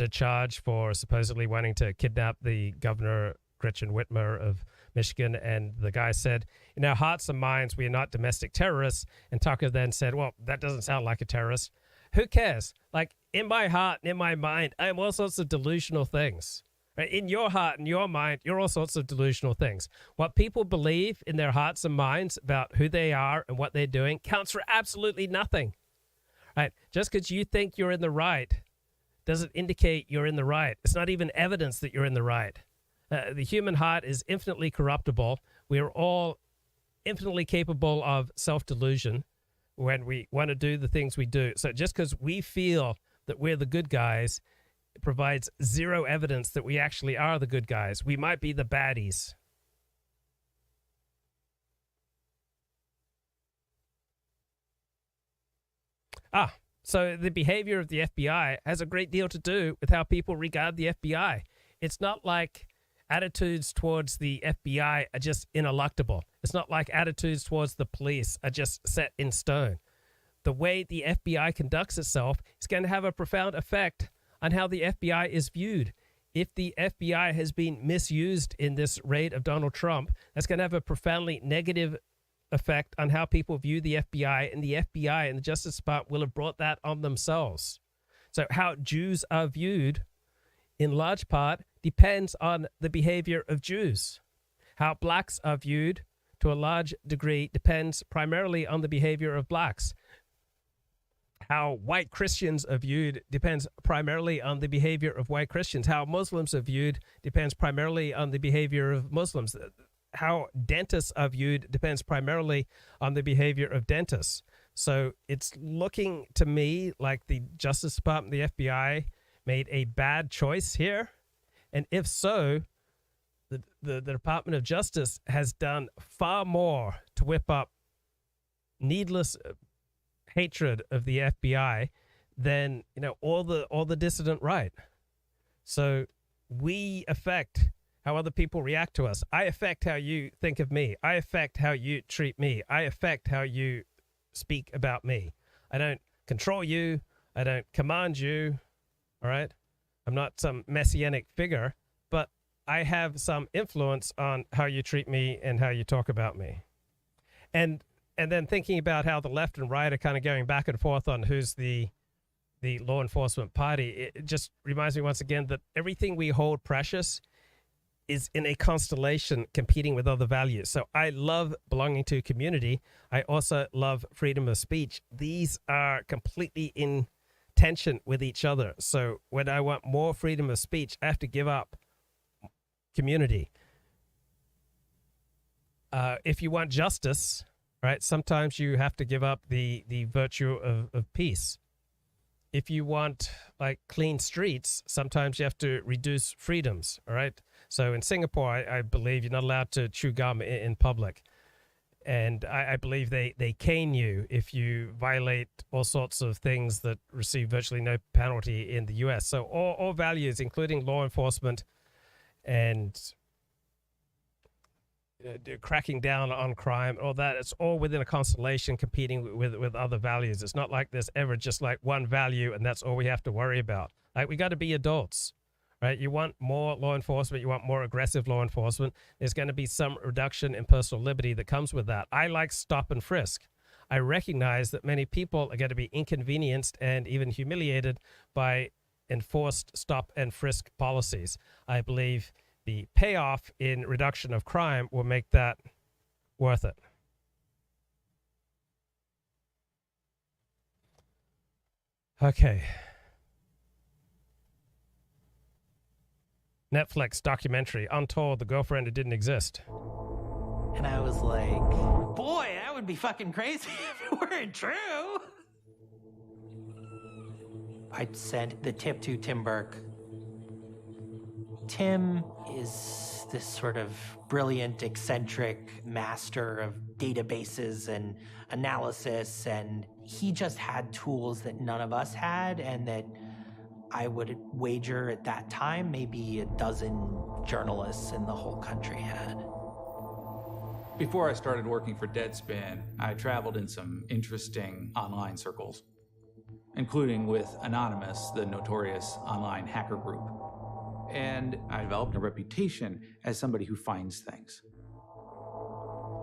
charge for supposedly wanting to kidnap the governor, Gretchen Whitmer of Michigan, and the guy said, in our hearts and minds, we are not domestic terrorists. And Tucker then said, well, that doesn't sound like a terrorist. Who cares? Like, in my heart and in my mind, I am all sorts of delusional things. Right? In your heart and your mind, you're all sorts of delusional things. What people believe in their hearts and minds about who they are and what they're doing counts for absolutely nothing. Right? Just because you think you're in the right doesn't indicate you're in the right. It's not even evidence that you're in the right. The human heart is infinitely corruptible. We are all infinitely capable of self-delusion when we want to do the things we do. So just because we feel that we're the good guys, it provides zero evidence that we actually are the good guys. We might be the baddies. So the behavior of the FBI has a great deal to do with how people regard the FBI. It's not like attitudes towards the FBI are just ineluctable. It's not like attitudes towards the police are just set in stone. The way the FBI conducts itself is going to have a profound effect on how the FBI is viewed. If the FBI has been misused in this raid of Donald Trump, that's going to have a profoundly negative effect on how people view the FBI, and the FBI and the Justice Department will have brought that on themselves. So how Jews are viewed, in large part, depends on the behavior of Jews. How blacks are viewed, to a large degree, depends primarily on the behavior of blacks. How white Christians are viewed depends primarily on the behavior of white Christians. How Muslims are viewed depends primarily on the behavior of Muslims. How dentists are viewed depends primarily on the behavior of dentists. So it's looking to me like the Justice Department, the FBI, made a bad choice here. And if so, the Department of Justice has done far more to whip up needless hatred of the FBI than, all the dissident right. So we affect how other people react to us. I affect how you think of me. I affect how you treat me. I affect how you speak about me. I don't control you. I don't command you. All right? I'm not some messianic figure, but I have some influence on how you treat me and how you talk about me. And then thinking about how the left and right are kind of going back and forth on who's the law enforcement party, it just reminds me once again that everything we hold precious is in a constellation competing with other values. So I love belonging to a community. I also love freedom of speech. These are completely in tension with each other. So when I want more freedom of speech, I have to give up community. If you want justice, right, sometimes you have to give up the virtue of peace. If you want clean streets, sometimes you have to reduce freedoms, all right? So in Singapore, I believe you're not allowed to chew gum in public. And I believe they cane you if you violate all sorts of things that receive virtually no penalty in the U.S. So all values, including law enforcement and cracking down on crime, all that, it's all within a constellation competing with other values. It's not like there's ever just one value and that's all we have to worry about. We got to be adults, right? You want more law enforcement, you want more aggressive law enforcement. There's going to be some reduction in personal liberty that comes with that. I like stop and frisk. I recognize that many people are going to be inconvenienced and even humiliated by enforced stop and frisk policies. I believe the payoff in reduction of crime will make that worth it. Okay. Netflix documentary, Untold, the girlfriend who didn't exist. And I was like, boy, that would be fucking crazy if it weren't true. I sent the tip to Tim Burke. Tim is this sort of brilliant, eccentric master of databases and analysis, and he just had tools that none of us had, and that I would wager at that time maybe a dozen journalists in the whole country had. Before I started working for Deadspin, I traveled in some interesting online circles, including with Anonymous, the notorious online hacker group. And I developed a reputation as somebody who finds things.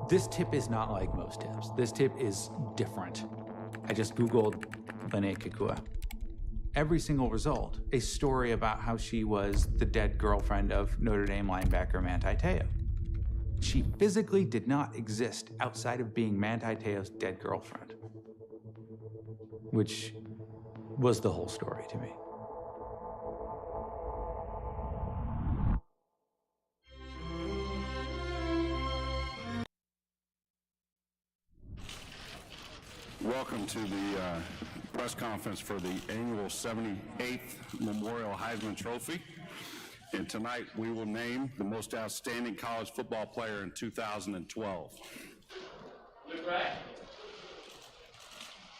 This tip is not like most tips. This tip is different. I just Googled Lene Kekua. every single result, a story about how she was the dead girlfriend of Notre Dame linebacker Manti Te'o. She physically did not exist outside of being Manti Te'o's dead girlfriend, which was the whole story to me. Welcome to the press conference for the annual 78th Memorial Heisman Trophy. And tonight we will name the most outstanding college football player in 2012. Look right.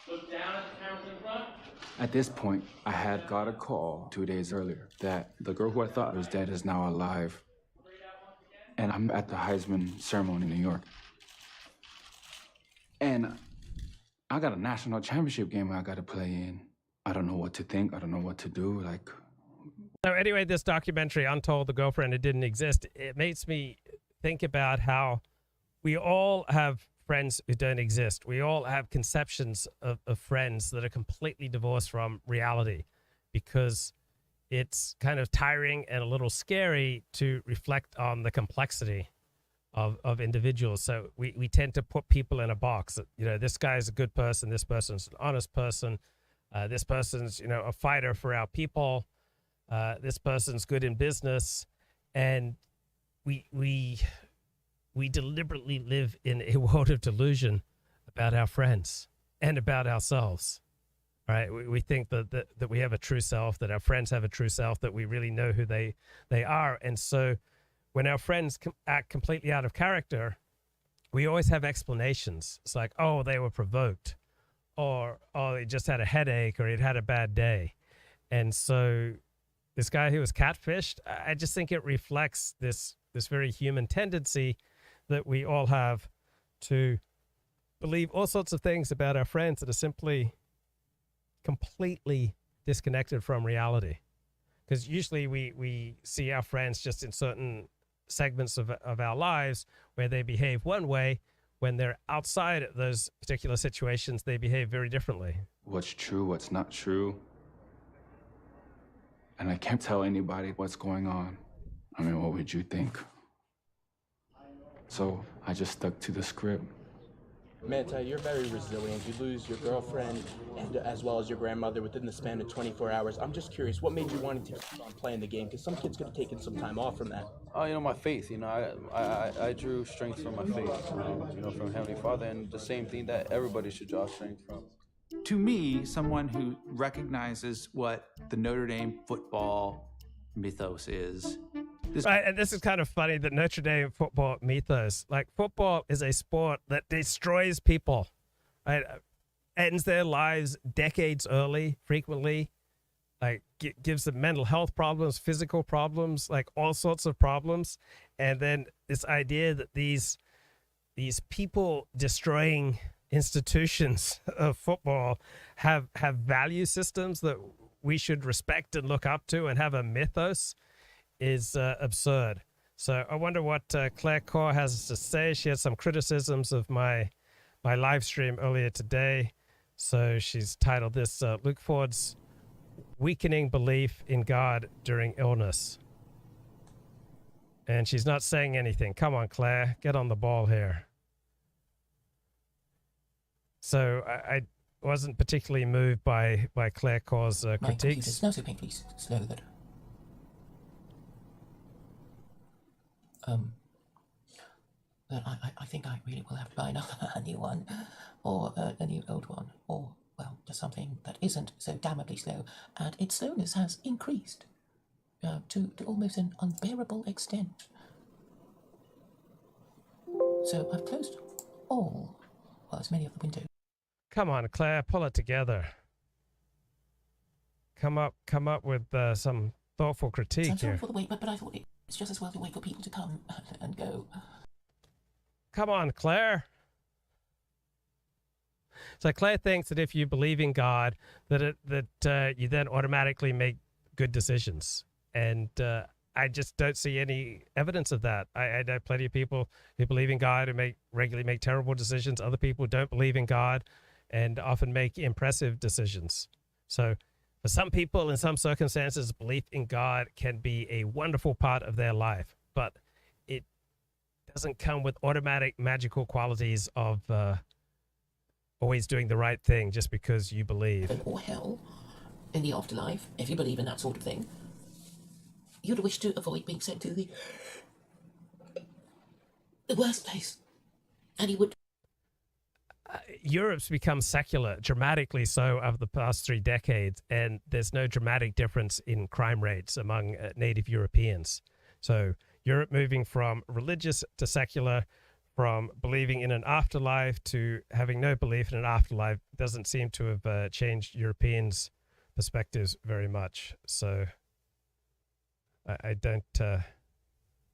Look down at the cameras in front. At this point, I had got a call 2 days earlier that the girl who I thought was dead is now alive. And I'm at the Heisman ceremony in New York. And I got a national championship game I got to play in. I don't know what to think. I don't know what to do. So anyway, this documentary, Untold, The Girlfriend Who Didn't Exist, it makes me think about how we all have friends who don't exist. We all have conceptions of friends that are completely divorced from reality, because it's kind of tiring and a little scary to reflect on the complexity of individuals. So we tend to put people in a box. You know, this guy's a good person, this person's an honest person, this person's, you know, a fighter for our people, this person's good in business. And we deliberately live in a world of delusion about our friends and about ourselves, right? We think that we have a true self, that our friends have a true self, that we really know who they are. And so when our friends act completely out of character, we always have explanations. It's like, oh, they were provoked, or, oh, he just had a headache, or he'd had a bad day. And so this guy who was catfished, I just think it reflects this very human tendency that we all have to believe all sorts of things about our friends that are simply completely disconnected from reality. Because usually we see our friends just in certain segments of our lives where they behave one way. When they're outside of those particular situations, they behave very differently. What's true, what's not true. And I can't tell anybody what's going on. I mean, what would you think? So I just stuck to the script. Manti, you're very resilient. You lose your girlfriend and as well as your grandmother within the span of 24 hours. I'm just curious, what made you want to keep on playing the game? Because some kids could have taken some time off from that. Oh, my faith. I drew strength from my faith, from Heavenly Father, and the same thing that everybody should draw strength from. To me, someone who recognizes what the Notre Dame football mythos is. Right, and this is kind of funny, that Notre Dame football mythos. Like, football is a sport that destroys people, right? Ends their lives decades early, frequently. Like, gives them mental health problems, physical problems, like all sorts of problems. And then this idea that these people destroying institutions of football have value systems that we should respect and look up to and have a mythos is absurd. So I wonder what Claire Corr has to say. She had some criticisms of my live stream earlier today. So she's titled this, Luke Ford's Weakening Belief in God During Illness. And she's not saying anything. Come on, Claire, get on the ball here. So I wasn't particularly moved by Claire Corr's critiques. No, so painfully slow that. But I think I really will have to buy a new one, or a new old one, or, well, just something that isn't so damnably slow, and its slowness has increased to almost an unbearable extent. So I've closed as many of the windows. Come on, Claire, pull it together. Come up with some thoughtful critique I'm sorry here. for the wait, but I thought it's just as well to wait for people to come and go. Come on, Claire. So Claire thinks that if you believe in God, that you then automatically make good decisions. And I just don't see any evidence of that. I know plenty of people who believe in God who regularly make terrible decisions. Other people who don't believe in God and often make impressive decisions. So For some people, in some circumstances, belief in God can be a wonderful part of their life, but it doesn't come with automatic magical qualities of always doing the right thing just because you believe. Or hell in the afterlife, if you believe in that sort of thing, you'd wish to avoid being sent to the worst place. And you would... Europe's become secular, dramatically so, over the past 3 decades, and there's no dramatic difference in crime rates among native Europeans. So Europe moving from religious to secular, from believing in an afterlife to having no belief in an afterlife, doesn't seem to have changed Europeans' perspectives very much. So I don't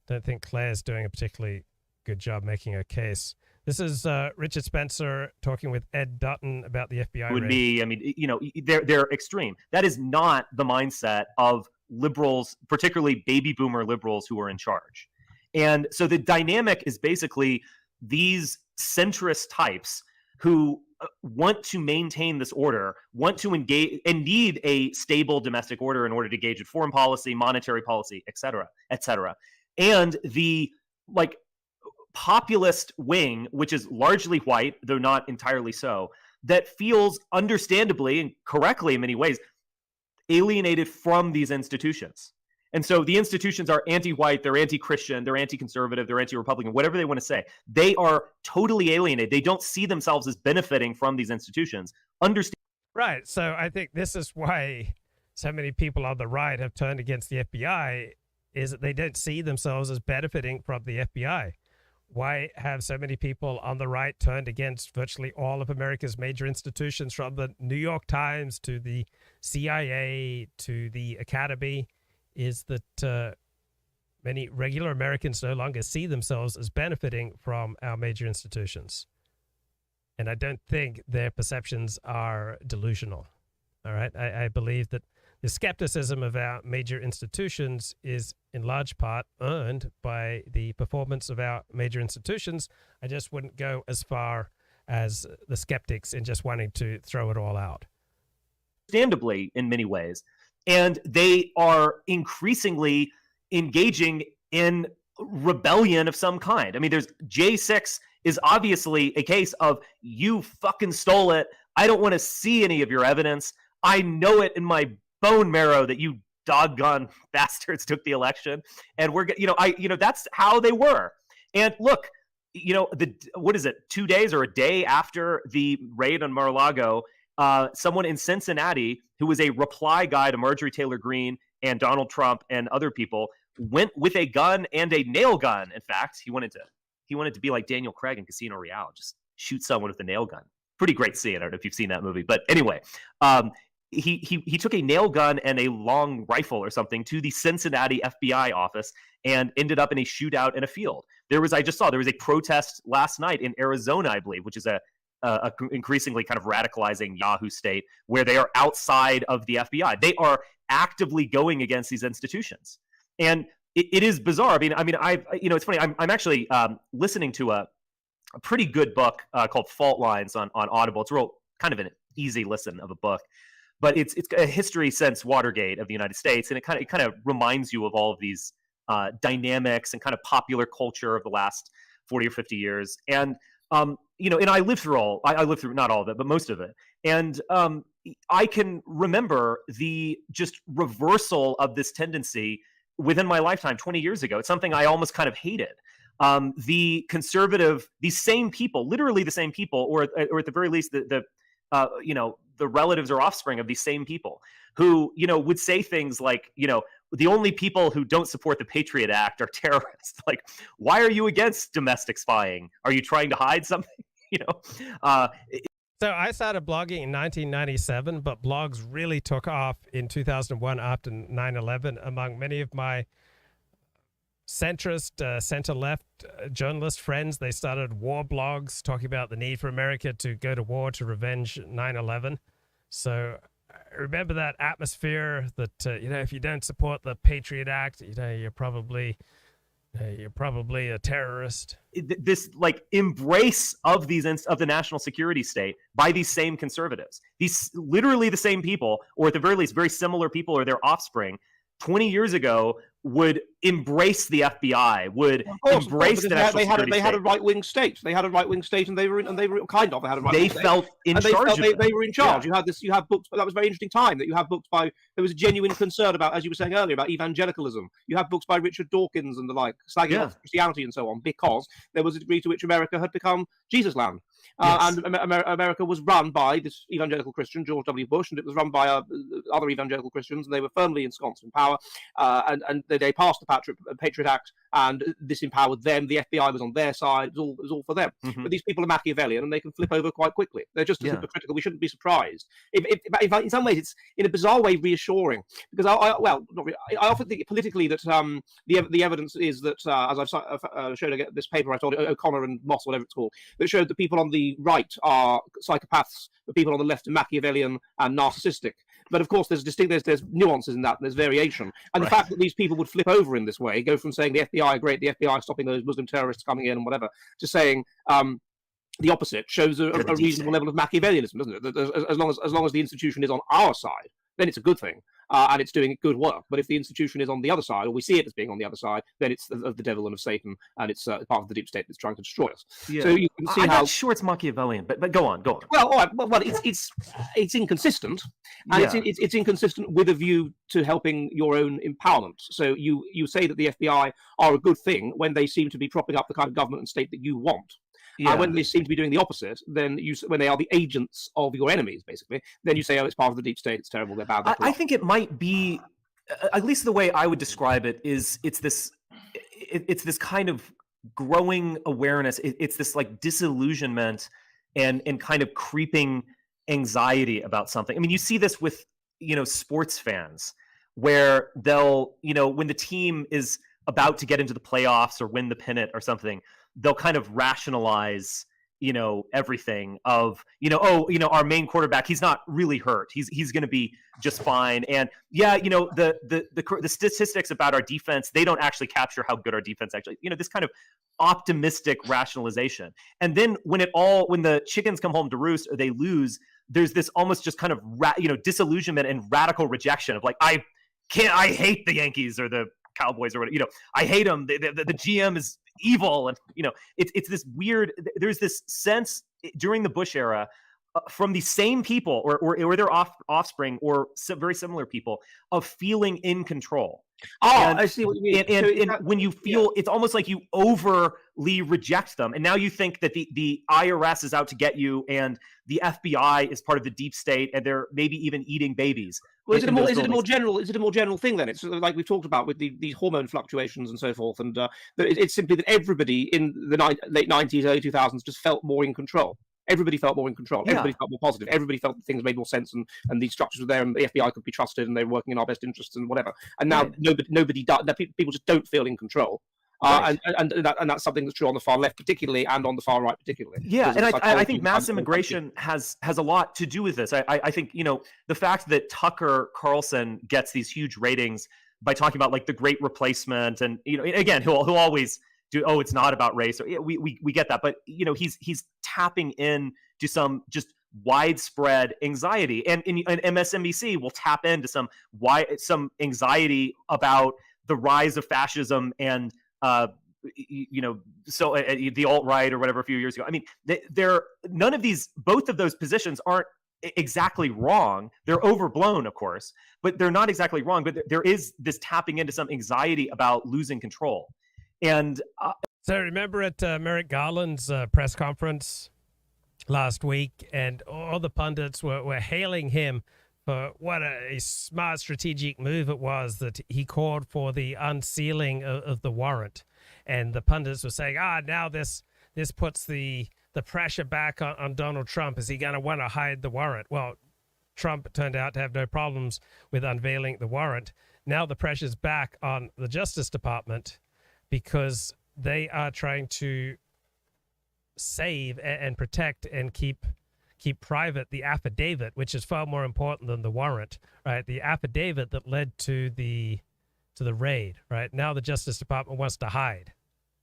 think Claire's doing a particularly good job making her case. This is Richard Spencer talking with Ed Dutton about the FBI would raid. be, I mean, you know, they're extreme. That is not the mindset of liberals, particularly baby boomer liberals who are in charge. And so the dynamic is basically these centrist types who want to maintain this order, want to engage and need a stable domestic order in order to engage in foreign policy, monetary policy, et cetera, et cetera. And the like populist wing, which is largely white, though not entirely so, that feels understandably and correctly in many ways alienated from these institutions. And so the institutions are anti-white, they're anti-Christian, they're anti-conservative, they're anti-Republican, whatever they want to say. They are totally alienated. They don't see themselves as benefiting from these institutions. Right. So I think this is why so many people on the right have turned against the FBI, is that they don't see themselves as benefiting from the FBI. Why have so many people on the right turned against virtually all of America's major institutions, from the New York Times to the CIA to the Academy? Is that many regular Americans no longer see themselves as benefiting from our major institutions. And I don't think their perceptions are delusional. All right. I believe that the skepticism of our major institutions is in large part earned by the performance of our major institutions. I just wouldn't go as far as the skeptics in just wanting to throw it all out. Understandably, in many ways. And they are increasingly engaging in rebellion of some kind. I mean, there's J6 is obviously a case of you fucking stole it. I don't want to see any of your evidence. I know it in my bone marrow that you doggone bastards took the election, and we're, that's how they were. And look, what is it, 2 days or a day after the raid on Mar-a-Lago, someone in Cincinnati who was a reply guy to Marjorie Taylor Greene and Donald Trump and other people went with a gun and a nail gun. In fact, he wanted to be like Daniel Craig in Casino Royale, just shoot someone with a nail gun. Pretty great scene. I don't know if you've seen that movie, but anyway, he took a nail gun and a long rifle or something to the Cincinnati FBI office and ended up in a shootout in a field. There was a protest last night in Arizona, I believe, which is a increasingly kind of radicalizing Yahoo state, where they are outside of the FBI. They are actively going against these institutions, and it is bizarre. It's funny. I'm actually listening to a pretty good book called Fault Lines on Audible. It's a real kind of an easy listen of a book, but it's a history since Watergate of the United States, and it kind of reminds you of all of these dynamics and kind of popular culture of the last 40 or 50 years. And and I lived through not all of it, but most of it. And I can remember the just reversal of this tendency within my lifetime 20 years ago. It's something I almost kind of hated. The conservative, these same people, literally the same people, or at the very least, the relatives or offspring of these same people who, would say things like, the only people who don't support the Patriot Act are terrorists. Like, why are you against domestic spying? Are you trying to hide something? So I started blogging in 1997, but blogs really took off in 2001 after 9/11 among many of my centrist, center-left journalist friends. They started war blogs talking about the need for America to go to war to revenge 9/11. So I remember that atmosphere that, if you don't support the Patriot Act, you're probably You're probably a terrorist. This like embrace of of the national security state by these same conservatives, these literally the same people, or at the very least very similar people or their offspring, 20 years ago would embrace the FBI, would embrace the national security they state. had a right-wing state. They had a right-wing state, and they were kind of had a right-wing state. They felt in charge. They were in charge. Yeah. You have books. That was a very interesting time that you have books by. There was a genuine concern about, as you were saying earlier, about evangelicalism. You have books by Richard Dawkins and the like, slagging off Christianity and so on, because there was a degree to which America had become Jesus land. And America was run by this evangelical Christian, George W. Bush, and it was run by other evangelical Christians, and they were firmly ensconced in power. And they passed the Patriot Act, and this empowered them. The FBI was on their side. It was all for them. But these people are Machiavellian, and they can flip over quite quickly. They're just as hypocritical. We shouldn't be surprised. In some ways, it's in a bizarre way reassuring, because I often think politically that the evidence is that, as I've showed this paper I told O'Connor and Moss, whatever it's called, that showed that people on the right are psychopaths, but people on the left are Machiavellian and narcissistic. But of course, there's nuances in that, and there's variation. And the fact that these people would flip over in this way, go from saying the FBI are great, the FBI are stopping those Muslim terrorists coming in and whatever, to saying the opposite, shows a reasonable level of Machiavellianism, doesn't it? As long as the institution is on our side, then it's a good thing. And it's doing good work. But if the institution is on the other side, or we see it as being on the other side, then it's of the devil and of Satan, and it's part of the deep state that's trying to destroy us. Yeah. So you can see I'm not sure it's Machiavellian, but go on. Well, all right. Well, it's inconsistent, and it's inconsistent with a view to helping your own empowerment. So you say that the FBI are a good thing when they seem to be propping up the kind of government and state that you want. When they seem to be doing the opposite, then when they are the agents of your enemies, basically, then you say, oh, it's part of the deep state, it's terrible, they're bad. I think it might be, at least the way I would describe it is, it's this kind of growing awareness. It's this like disillusionment and kind of creeping anxiety about something. I mean, you see this with, sports fans, where they'll, when the team is about to get into the playoffs or win the pennant or something, they'll kind of rationalize, everything of, our main quarterback, he's not really hurt. He's going to be just fine. And the statistics about our defense, they don't actually capture how good our defense actually, this kind of optimistic rationalization. And then when the chickens come home to roost or they lose, there's this almost just kind of, disillusionment and radical rejection of like, I hate the Yankees or the Cowboys or whatever, I hate them. The GM is evil. And, it's this weird, there's this sense during the Bush era from the same people or their offspring or very similar people of feeling in control. I see what you mean. And when you feel, it's almost like you overly reject them. And now you think that the IRS is out to get you and the FBI is part of the deep state and they're maybe even eating babies. Well, is it a more general thing then? It's like we've talked about with these hormone fluctuations and so forth. And it's simply that everybody in the late 90s, early 2000s just felt more in control. Everybody felt more in control. Yeah. Everybody felt more positive. Everybody felt that things made more sense, and these structures were there, and the FBI could be trusted, and they were working in our best interests, and whatever. And now nobody does. People just don't feel in control. And that's something that's true on the far left particularly, and on the far right particularly. Yeah, and I think mass immigration has a lot to do with this. I think the fact that Tucker Carlson gets these huge ratings by talking about like the Great Replacement, and again he'll always do, oh, it's not about race. We get that, but he's tapping in to some just widespread anxiety, and MSNBC will tap into some anxiety about the rise of fascism and the alt-right or whatever a few years ago. I mean, both of those positions aren't exactly wrong. They're overblown, of course, but they're not exactly wrong. But there is this tapping into some anxiety about losing control. And so remember at Merrick Garland's press conference last week, and all the pundits were hailing him for what a smart strategic move it was that he called for the unsealing of the warrant. And the pundits were saying, now this puts the pressure back on Donald Trump. Is he going to want to hide the warrant? Well, Trump turned out to have no problems with unveiling the warrant. Now the pressure's back on the Justice Department because they are trying to save and protect and keep private the affidavit, which is far more important than the warrant, right? The affidavit that led to the to the raid, right? Now the Justice Department wants to hide.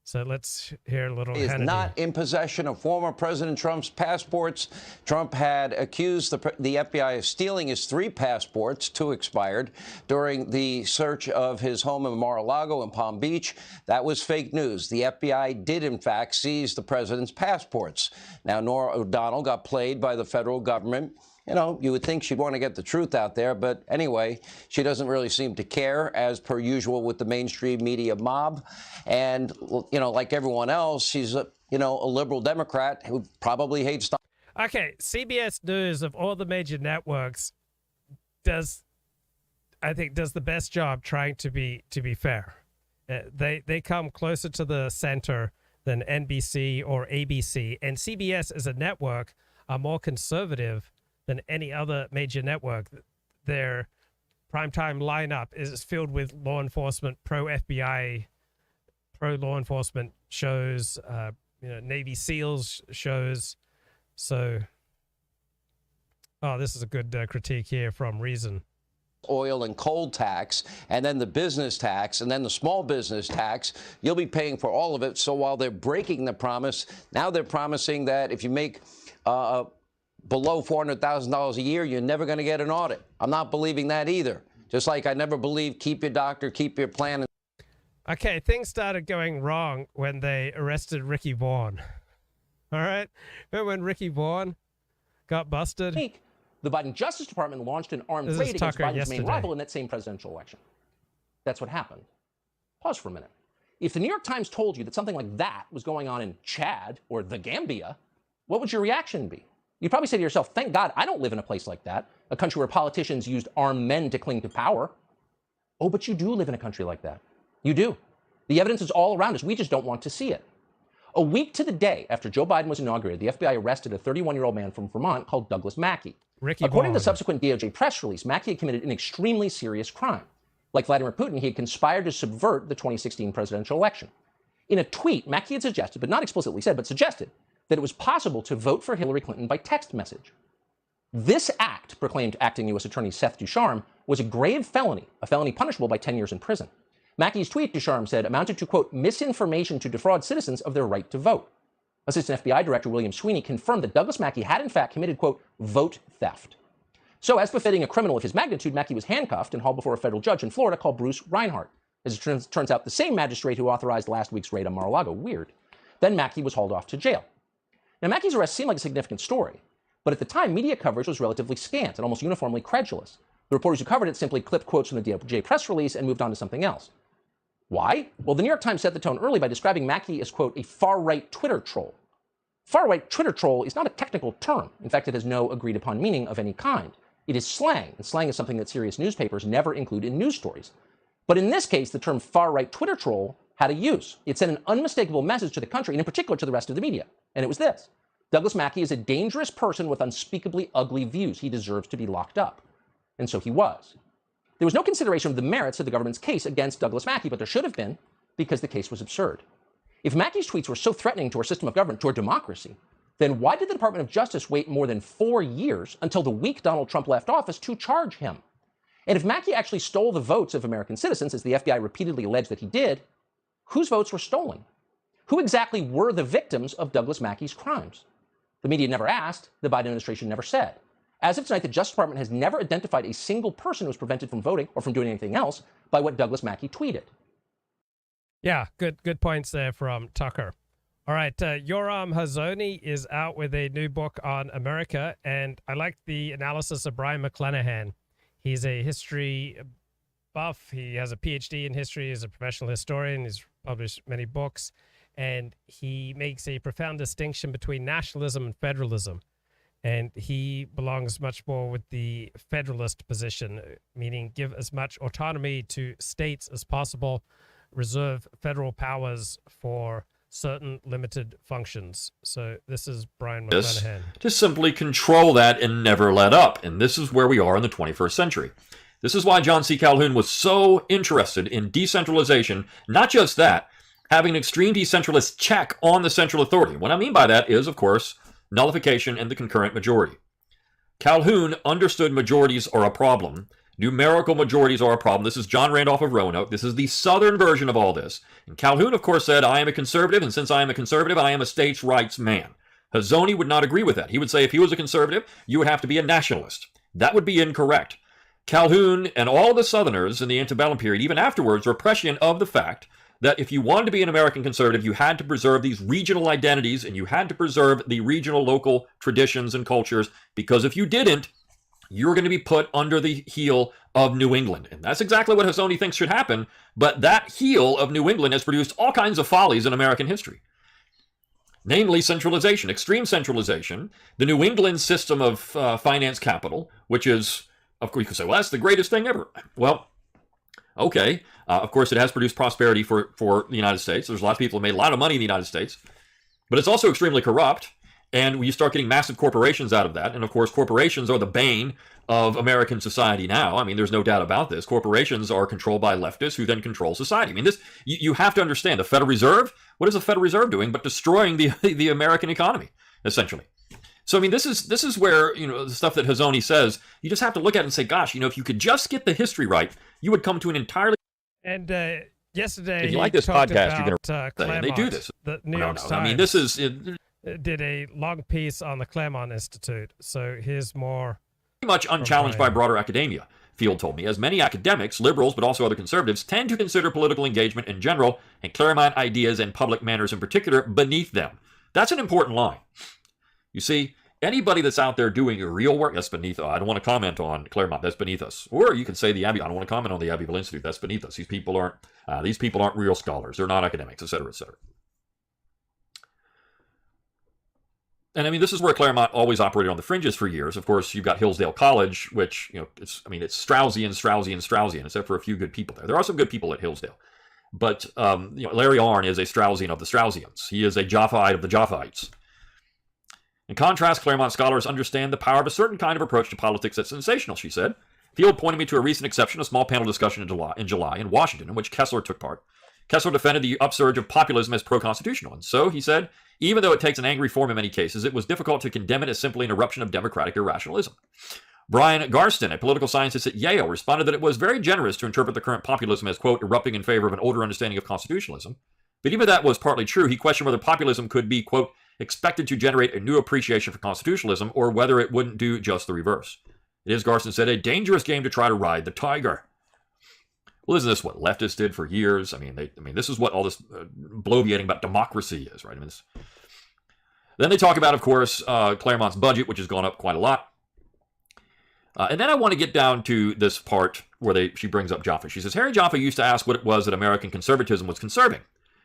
So let's hear a little. Is Hannity. not in possession of former President Trump's passports. Trump had accused the FBI of stealing his 3 passports, 2 expired, during the search of his home in Mar-a-Lago and Palm Beach. That was fake news. The FBI did, in fact, seize the president's passports. Now, Norah O'Donnell got played by the federal government. You know, you would think she'd want to get the truth out there, but anyway, she doesn't really seem to care, as per usual with the mainstream media mob. And, you know, like everyone else, she's a liberal Democrat who probably hates. Okay, CBS News of all the major networks does the best job trying to be fair. They come closer to the center than NBC or ABC, and CBS as a network are more conservative than any other major network. Their primetime lineup is filled with law enforcement, pro-FBI, pro-law enforcement shows, Navy SEALs shows. So, this is a good critique here from Reason. Oil and coal tax, and then the business tax, and then the small business tax. You'll be paying for all of it. So while they're breaking the promise, now they're promising that if you make below $400,000 a year, you're never going to get an audit. I'm not believing that either. Just like I never believed keep your doctor, keep your plan. Okay, things started going wrong when they arrested Ricky Vaughn. All right? Remember when Ricky Vaughn got busted? The Biden Justice Department launched an armed raid against Biden's main rival in that same presidential election. That's what happened. Pause for a minute. If the New York Times told you that something like that was going on in Chad or the Gambia, what would your reaction be? You'd probably say to yourself, thank God I don't live in a place like that, a country where politicians used armed men to cling to power. Oh, but you do live in a country like that. You do. The evidence is all around us. We just don't want to see it. A week to the day after Joe Biden was inaugurated, the FBI arrested a 31-year-old man from Vermont called Douglas Mackey. According to the subsequent DOJ press release, Mackey had committed an extremely serious crime. Like Vladimir Putin, he had conspired to subvert the 2016 presidential election. In a tweet, Mackey had suggested, but not explicitly said, but suggested, that it was possible to vote for Hillary Clinton by text message. This act, proclaimed acting U.S. Attorney Seth Ducharme, was a grave felony, a felony punishable by 10 years in prison. Mackey's tweet, Ducharme said, amounted to, quote, misinformation to defraud citizens of their right to vote. Assistant FBI Director William Sweeney confirmed that Douglas Mackey had in fact committed, quote, vote theft. So as befitting a criminal of his magnitude, Mackey was handcuffed and hauled before a federal judge in Florida called Bruce Reinhart. As it turns out, the same magistrate who authorized last week's raid on Mar-a-Lago. Weird. Then Mackey was hauled off to jail. Now, Mackey's arrest seemed like a significant story, but at the time, media coverage was relatively scant and almost uniformly credulous. The reporters who covered it simply clipped quotes from the DOJ press release and moved on to something else. Why? Well, the New York Times set the tone early by describing Mackey as, quote, a far-right Twitter troll. Far-right Twitter troll is not a technical term. In fact, it has no agreed-upon meaning of any kind. It is slang, and slang is something that serious newspapers never include in news stories. But in this case, the term far-right Twitter troll had a use. It sent an unmistakable message to the country, and in particular to the rest of the media. And it was this: Douglas Mackey is a dangerous person with unspeakably ugly views. He deserves to be locked up. And so he was. There was no consideration of the merits of the government's case against Douglas Mackey, but there should have been, because the case was absurd. If Mackey's tweets were so threatening to our system of government, to our democracy, then why did the Department of Justice wait more than 4 years until the week Donald Trump left office to charge him? And if Mackey actually stole the votes of American citizens, as the FBI repeatedly alleged that he did, whose votes were stolen? Who exactly were the victims of Douglas Mackey's crimes? The media never asked, the Biden administration never said. As of tonight, the Justice Department has never identified a single person who was prevented from voting or from doing anything else by what Douglas Mackey tweeted. Yeah, good points there from Tucker. All right, Yoram Hazony is out with a new book on America, and I like the analysis of Brian McClanahan. He's a history buff. He has a PhD in history. He's a professional historian. He's published many books, and he makes a profound distinction between nationalism and federalism. And he belongs much more with the federalist position, meaning give as much autonomy to states as possible, reserve federal powers for certain limited functions. So this is Brian McClanahan. To simply control that and never let up. And this is where we are in the 21st century. This is why John C. Calhoun was so interested in decentralization. Not just that, having an extreme decentralist check on the central authority. What I mean by that is, of course, nullification and the concurrent majority. Calhoun understood majorities are a problem, Numerical majorities are a problem. This is John Randolph of Roanoke. This is the Southern version of all this. And Calhoun, of course, said, I am a conservative, and since I am a conservative, I am a states' rights man. Hazony would not agree with that. He would say if he was a conservative, you would have to be a nationalist. That would be incorrect. Calhoun and all of the Southerners in the antebellum period, even afterwards, were prescient of the fact that if you wanted to be an American conservative, you had to preserve these regional identities and you had to preserve the regional local traditions and cultures, because if you didn't, you're going to be put under the heel of New England. And that's exactly what Hazony thinks should happen. But that heel of New England has produced all kinds of follies in American history. Namely, centralization, extreme centralization, the New England system of finance capital, which is, of course, you can say, well, that's the greatest thing ever. Well, okay. Of course, it has produced prosperity for the United States. There's a lot of people who made a lot of money in the United States. But it's also extremely corrupt. And you start getting massive corporations out of that. And of course, corporations are the bane of American society now. I mean, there's no doubt about this. Corporations are controlled by leftists who then control society. I mean, this you have to understand. The Federal Reserve, what is the Federal Reserve doing but destroying the American economy, essentially? So, I mean, this is where, the stuff that Hazony says, you just have to look at it and say, gosh, if you could just get the history right, you would come to an entirely... And yesterday, if you like this podcast, you're going to... Claremont, they do this. The New York Times. I mean, this is... did a long piece on the Claremont Institute. So here's more. Pretty much unchallenged by broader academia, Field told me, as many academics, liberals, but also other conservatives, tend to consider political engagement in general and Claremont ideas and public manners in particular beneath them. That's an important line. You see, anybody that's out there doing real work, that's beneath us. I don't want to comment on Claremont. That's beneath us. Or you can say the Abbey. I don't want to comment on the Abbeville Institute. That's beneath us. These people aren't real scholars. They're not academics, et cetera, et cetera. And I mean, this is where Claremont always operated on the fringes for years. Of course, you've got Hillsdale College, which, it's Straussian, except for a few good people there. There are some good people at Hillsdale. But, Larry Arnn is a Straussian of the Straussians. He is a Japhite of the Japhites. In contrast, Claremont scholars understand the power of a certain kind of approach to politics that's sensational, she said. Field pointed me to a recent exception, a small panel discussion in July in Washington, in which Kessler took part. Kessler defended the upsurge of populism as pro-constitutional, and so, he said, even though it takes an angry form in many cases, it was difficult to condemn it as simply an eruption of democratic irrationalism. Brian Garston, a political scientist at Yale, responded that it was very generous to interpret the current populism as, quote, erupting in favor of an older understanding of constitutionalism. But even if that was partly true, he questioned whether populism could be, quote, expected to generate a new appreciation for constitutionalism, or whether it wouldn't do just the reverse. It is, Garston said, a dangerous game to try to ride the tiger. Well, isn't this what leftists did for years? I mean, this is what all this bloviating about democracy is, right? I mean, then they talk about, of course, Claremont's budget, which has gone up quite a lot. And then I want to get down to this part where she brings up Jaffe. She says, Harry Jaffe used to ask what it was that American conservatism was conserving.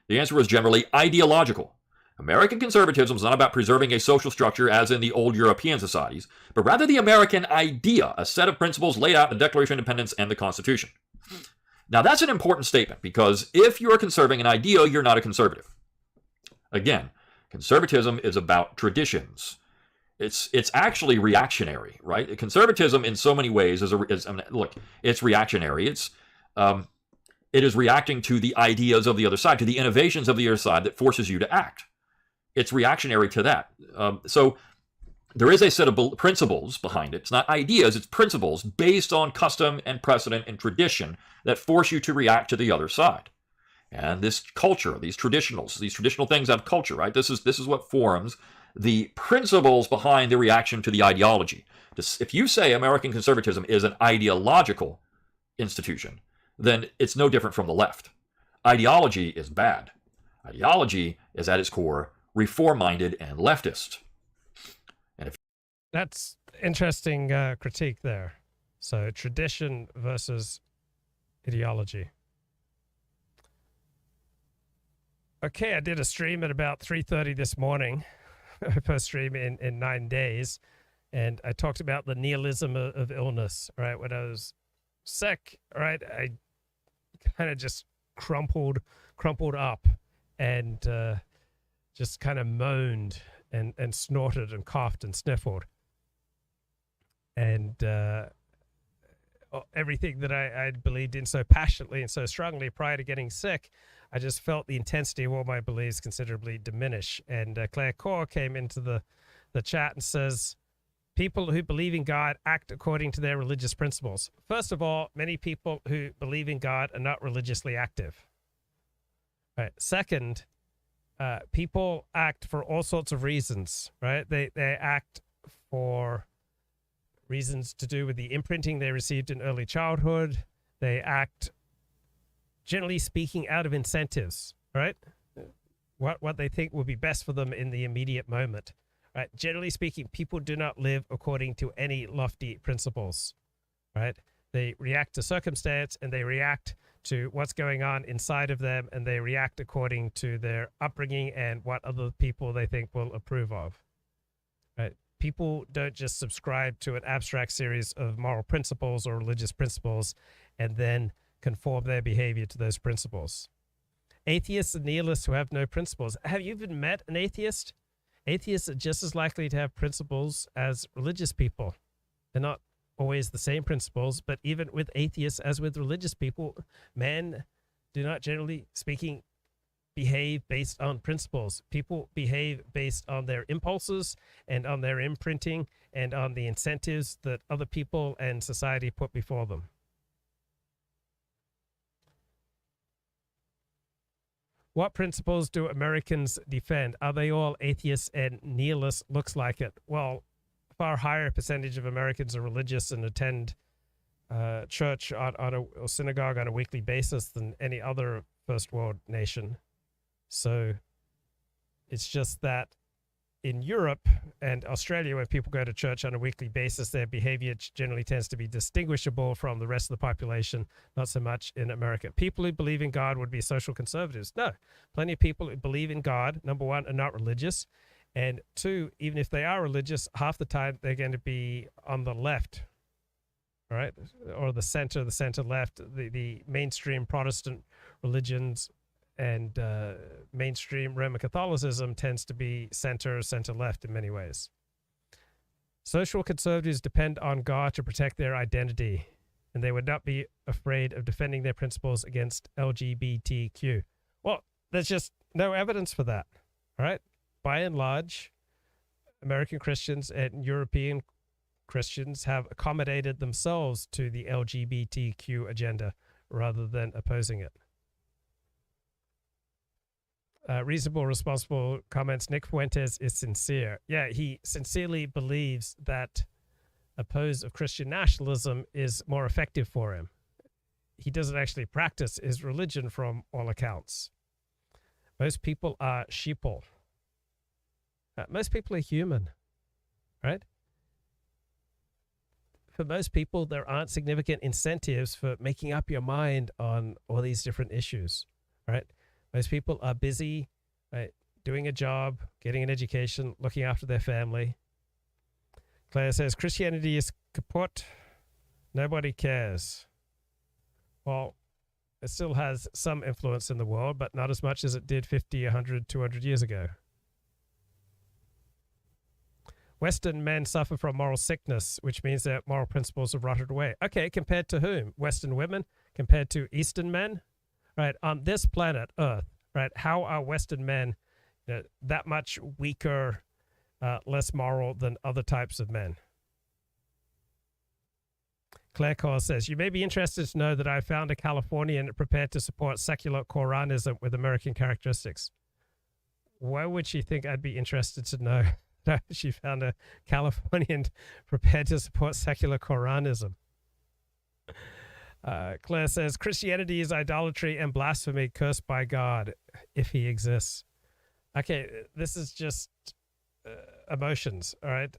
The answer was generally ideological. American conservatism was not about preserving a social structure as in the old European societies, but rather the American idea, a set of principles laid out in the Declaration of Independence and the Constitution. Now, that's an important statement, because if you're conserving an idea, you're not a conservative. Again, conservatism is about traditions. It's actually reactionary, right? Conservatism, in so many ways, it's reactionary. It is reacting to the ideas of the other side, to the innovations of the other side that forces you to act. It's reactionary to that. So there is a set of principles behind it. It's not ideas, it's principles based on custom and precedent and tradition that force you to react to the other side. And this culture, these traditional things have culture, right? This is what forms the principles behind the reaction to the ideology. If you say American conservatism is an ideological institution, then it's no different from the left. Ideology is bad. Ideology is at its core reform-minded and leftist. That's interesting critique there. So tradition versus ideology. Okay, I did a stream at about 3:30 this morning, first stream in 9 days, and I talked about the nihilism of illness, right? When I was sick, right, I kind of just crumpled up and just kind of moaned and snorted and coughed and sniffled. And everything that I believed in so passionately and so strongly prior to getting sick, I just felt the intensity of all my beliefs considerably diminish. And Claire Core came into the chat and says, people who believe in God act according to their religious principles. First of all, many people who believe in God are not religiously active. Right. Second, people act for all sorts of reasons, right? They act for reasons to do with the imprinting they received in early childhood. They act, generally speaking, out of incentives, right? What they think will be best for them in the immediate moment, right? Generally speaking, people do not live according to any lofty principles, right? They react to circumstance, and they react to what's going on inside of them, and they react according to their upbringing and what other people they think will approve of. Right? People don't just subscribe to an abstract series of moral principles or religious principles and then conform their behavior to those principles. Atheists and nihilists who have no principles. Have you even met an atheist? Atheists are just as likely to have principles as religious people. They're not always the same principles, but even with atheists as with religious people, men do not, generally speaking, behave based on principles. People behave based on their impulses and on their imprinting and on the incentives that other people and society put before them. What principles do Americans defend? Are they all atheists and nihilists? Looks like it. Well, far higher percentage of Americans are religious and attend church or synagogue on a weekly basis than any other first world nation. So it's just that in Europe and Australia, when people go to church on a weekly basis, their behavior generally tends to be distinguishable from the rest of the population, not so much in America. People who believe in God would be social conservatives. No, plenty of people who believe in God, number one, are not religious. And two, even if they are religious, half the time they're going to be on the left, all right, or the center left. The mainstream Protestant religions and mainstream Roman Catholicism tends to be center left in many ways. Social conservatives depend on God to protect their identity, and they would not be afraid of defending their principles against LGBTQ. Well, there's just no evidence for that, all right? By and large, American Christians and European Christians have accommodated themselves to the LGBTQ agenda rather than opposing it. Reasonable, responsible comments. Nick Fuentes is sincere. Yeah, he sincerely believes that a pose of Christian nationalism is more effective for him. He doesn't actually practice his religion from all accounts. Most people are sheeple. Most people are human, right? For most people, there aren't significant incentives for making up your mind on all these different issues, right? Most people are busy, right, doing a job, getting an education, looking after their family. Claire says, Christianity is kaput. Nobody cares. Well, it still has some influence in the world, but not as much as it did 50, 100, 200 years ago. Western men suffer from moral sickness, which means their moral principles have rotted away. Okay, compared to whom? Western women? Compared to Eastern men? Right, on this planet, Earth, right, how are Western men that much weaker, less moral than other types of men? Claire Cole says, you may be interested to know that I found a Californian prepared to support secular Quranism with American characteristics. Why would she think I'd be interested to know that she found a Californian prepared to support secular Quranism? Claire says, Christianity is idolatry and blasphemy cursed by God, if he exists. Okay, this is just emotions, all right?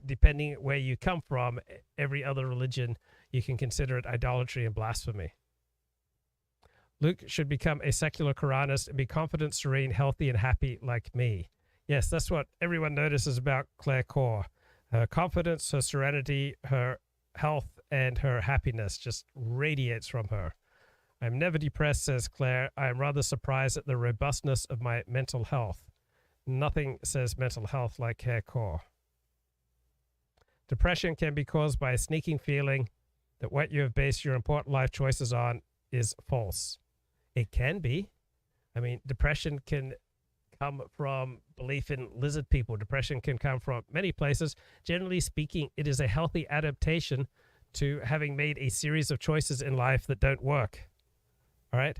Depending where you come from, every other religion, you can consider it idolatry and blasphemy. Luke should become a secular Quranist and be confident, serene, healthy, and happy like me. Yes, that's what everyone notices about Claire Core. Her confidence, her serenity, her health, and her happiness just radiates from her. I'm never depressed, says Claire. I am rather surprised at the robustness of my mental health. Nothing says mental health like Claire Core. Depression can be caused by a sneaking feeling that what you have based your important life choices on is false. It can be. I mean, depression can come from belief in lizard people. Depression can come from many places. Generally speaking, it is a healthy adaptation to having made a series of choices in life that don't work. All right?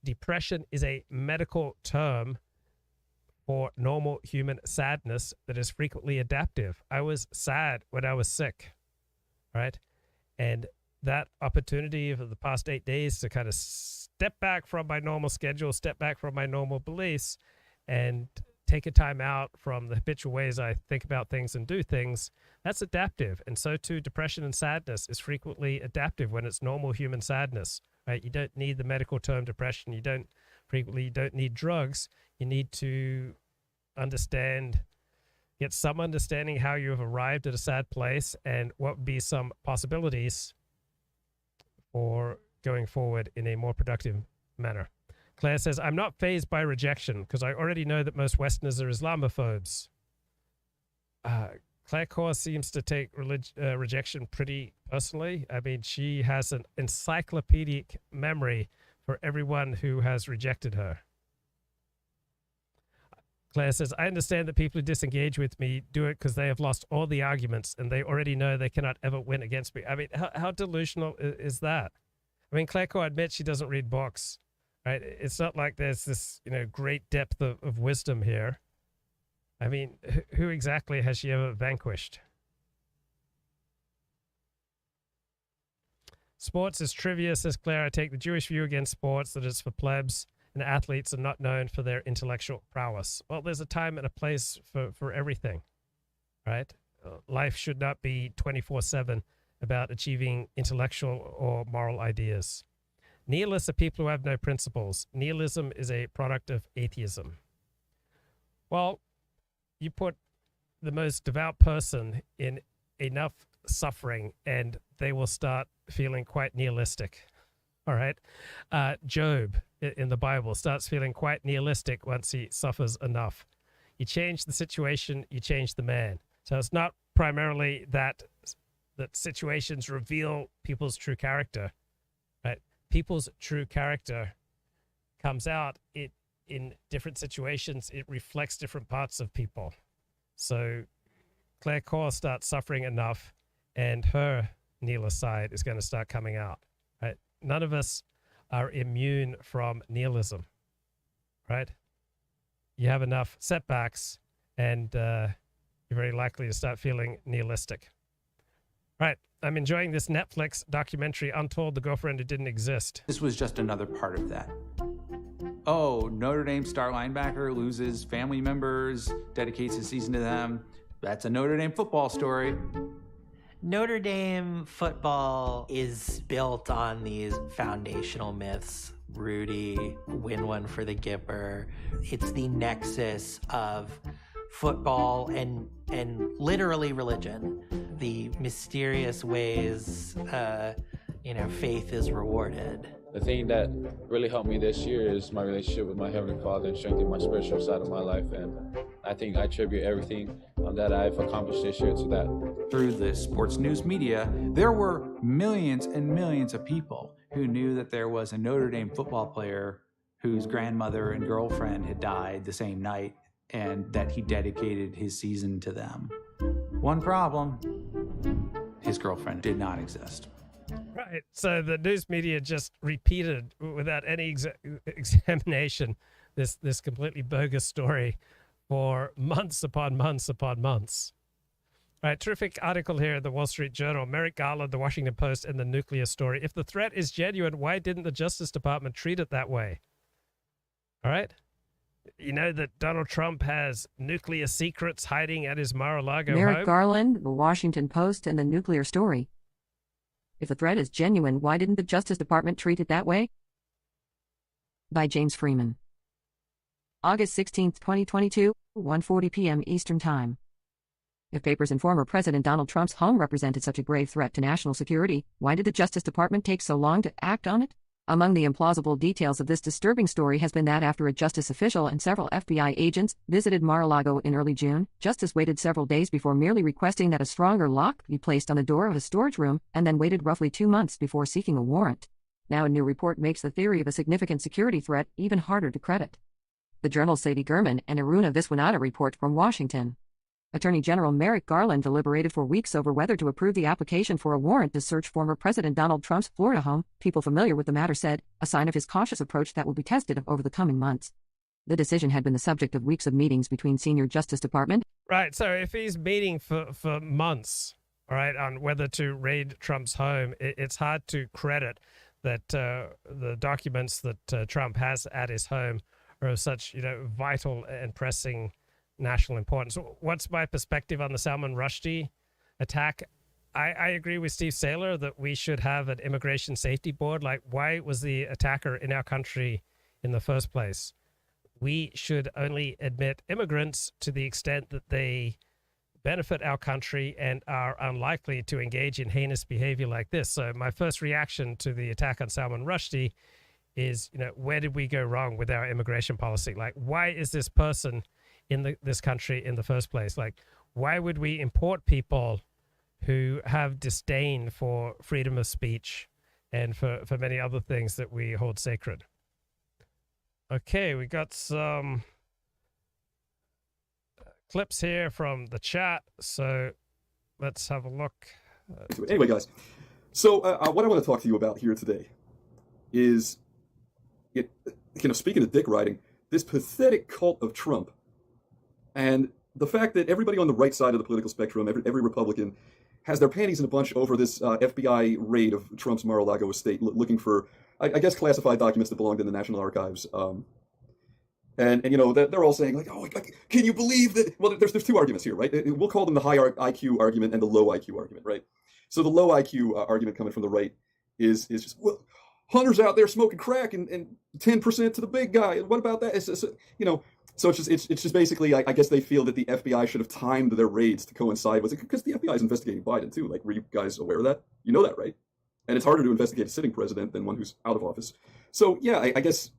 Depression is a medical term for normal human sadness that is frequently adaptive. I was sad when I was sick. All right? And that opportunity for the past 8 days to kind of step back from my normal schedule, step back from my normal beliefs, and take a time out from the habitual ways I think about things and do things, that's adaptive. And so too, depression and sadness is frequently adaptive when it's normal human sadness, right? You don't need the medical term depression. You don't need drugs. You need to get some understanding how you have arrived at a sad place and what would be some possibilities for going forward in a more productive manner. Claire says, I'm not fazed by rejection because I already know that most Westerners are Islamophobes. Claire Core seems to take rejection pretty personally. I mean, she has an encyclopedic memory for everyone who has rejected her. Claire says, I understand that people who disengage with me do it because they have lost all the arguments and they already know they cannot ever win against me. I mean, how delusional is that? I mean, Claire Core admits she doesn't read books, right? It's not like there's this, great depth of wisdom here. I mean, who exactly has she ever vanquished? Sports is trivia, says Claire. I take the Jewish view against sports, that it's for plebs, and athletes are not known for their intellectual prowess. Well, there's a time and a place for everything, right? Life should not be 24/7 about achieving intellectual or moral ideas. Nihilists are people who have no principles. Nihilism is a product of atheism. Well, you put the most devout person in enough suffering and they will start feeling quite nihilistic. All right. Job in the Bible starts feeling quite nihilistic once he suffers enough. You change the situation, you change the man. So it's not primarily that situations reveal people's true character, right? People's true character comes out in different situations. It reflects different parts of people. So Claire Core starts suffering enough and her nihilist side is going to start coming out, right? None of us are immune from nihilism, right? You have enough setbacks and you're very likely to start feeling nihilistic. Right. I'm enjoying this Netflix documentary, Untold, the girlfriend who didn't exist. This was just another part of that. Oh, Notre Dame star linebacker loses family members, dedicates his season to them. That's a Notre Dame football story. Notre Dame football is built on these foundational myths. Rudy, win one for the Gipper. It's the nexus of football and literally religion. The mysterious ways, faith is rewarded. The thing that really helped me this year is my relationship with my Heavenly Father and strengthening my spiritual side of my life. And I think I attribute everything that I've accomplished this year to that. Through the sports news media, there were millions and millions of people who knew that there was a Notre Dame football player whose grandmother and girlfriend had died the same night and that he dedicated his season to them. One problem, his girlfriend did not exist. Right. So the news media just repeated without any examination this completely bogus story for months upon months upon months. All right. Terrific article here in the Wall Street Journal. Merrick Garland, the Washington Post, and the nuclear story. If the threat is genuine, why didn't the Justice Department treat it that way? All right. You know that Donald Trump has nuclear secrets hiding at his Mar-a-Lago home? Merrick Garland, the Washington Post, and the nuclear story. If the threat is genuine, why didn't the Justice Department treat it that way? By James Freeman. August 16, 2022, 1:40 p.m. Eastern Time. If papers in former President Donald Trump's home represented such a grave threat to national security, why did the Justice Department take so long to act on it? Among the implausible details of this disturbing story has been that after a Justice official and several FBI agents visited Mar-a-Lago in early June, Justice waited several days before merely requesting that a stronger lock be placed on the door of a storage room, and then waited roughly 2 months before seeking a warrant. Now a new report makes the theory of a significant security threat even harder to credit. The Journal's Sadie Gurman and Aruna Viswanatha report from Washington. Attorney General Merrick Garland deliberated for weeks over whether to approve the application for a warrant to search former President Donald Trump's Florida home. People familiar with the matter said, a sign of his cautious approach that will be tested over the coming months. The decision had been the subject of weeks of meetings between senior Justice Department. Right, so if he's meeting for months, all right, on whether to raid Trump's home, it's hard to credit that the documents that Trump has at his home are of such, vital and pressing national importance. What's my perspective on the Salman Rushdie attack? I agree with Steve Saylor that we should have an immigration safety board. Like, why was the attacker in our country in the first place? We should only admit immigrants to the extent that they benefit our country and are unlikely to engage in heinous behavior like this. So my first reaction to the attack on Salman Rushdie is, where did we go wrong with our immigration policy? Like, why is this person in this country in the first place? Like, why would we import people who have disdain for freedom of speech and for many other things that we hold sacred? Okay, we got some clips here from the chat, so let's have a look. Anyway, guys, so what I want to talk to you about here today is, speaking of dick riding, this pathetic cult of Trump, and the fact that everybody on the right side of the political spectrum, every Republican, has their panties in a bunch over this FBI raid of Trump's Mar-a-Lago estate, looking for, I guess, classified documents that belonged in the National Archives. And they're all saying, like, oh, can you believe that? Well, there's two arguments here, right? We'll call them the high IQ argument and the low IQ argument, right? So the low IQ argument coming from the right is just, well, Hunter's out there smoking crack and 10% to the big guy. What about that? So it's just basically, I guess they feel that the FBI should have timed their raids to coincide with it, because the FBI is investigating Biden too. Like, were you guys aware of that? You know that, right? And it's harder to investigate a sitting president than one who's out of office. So yeah, I guess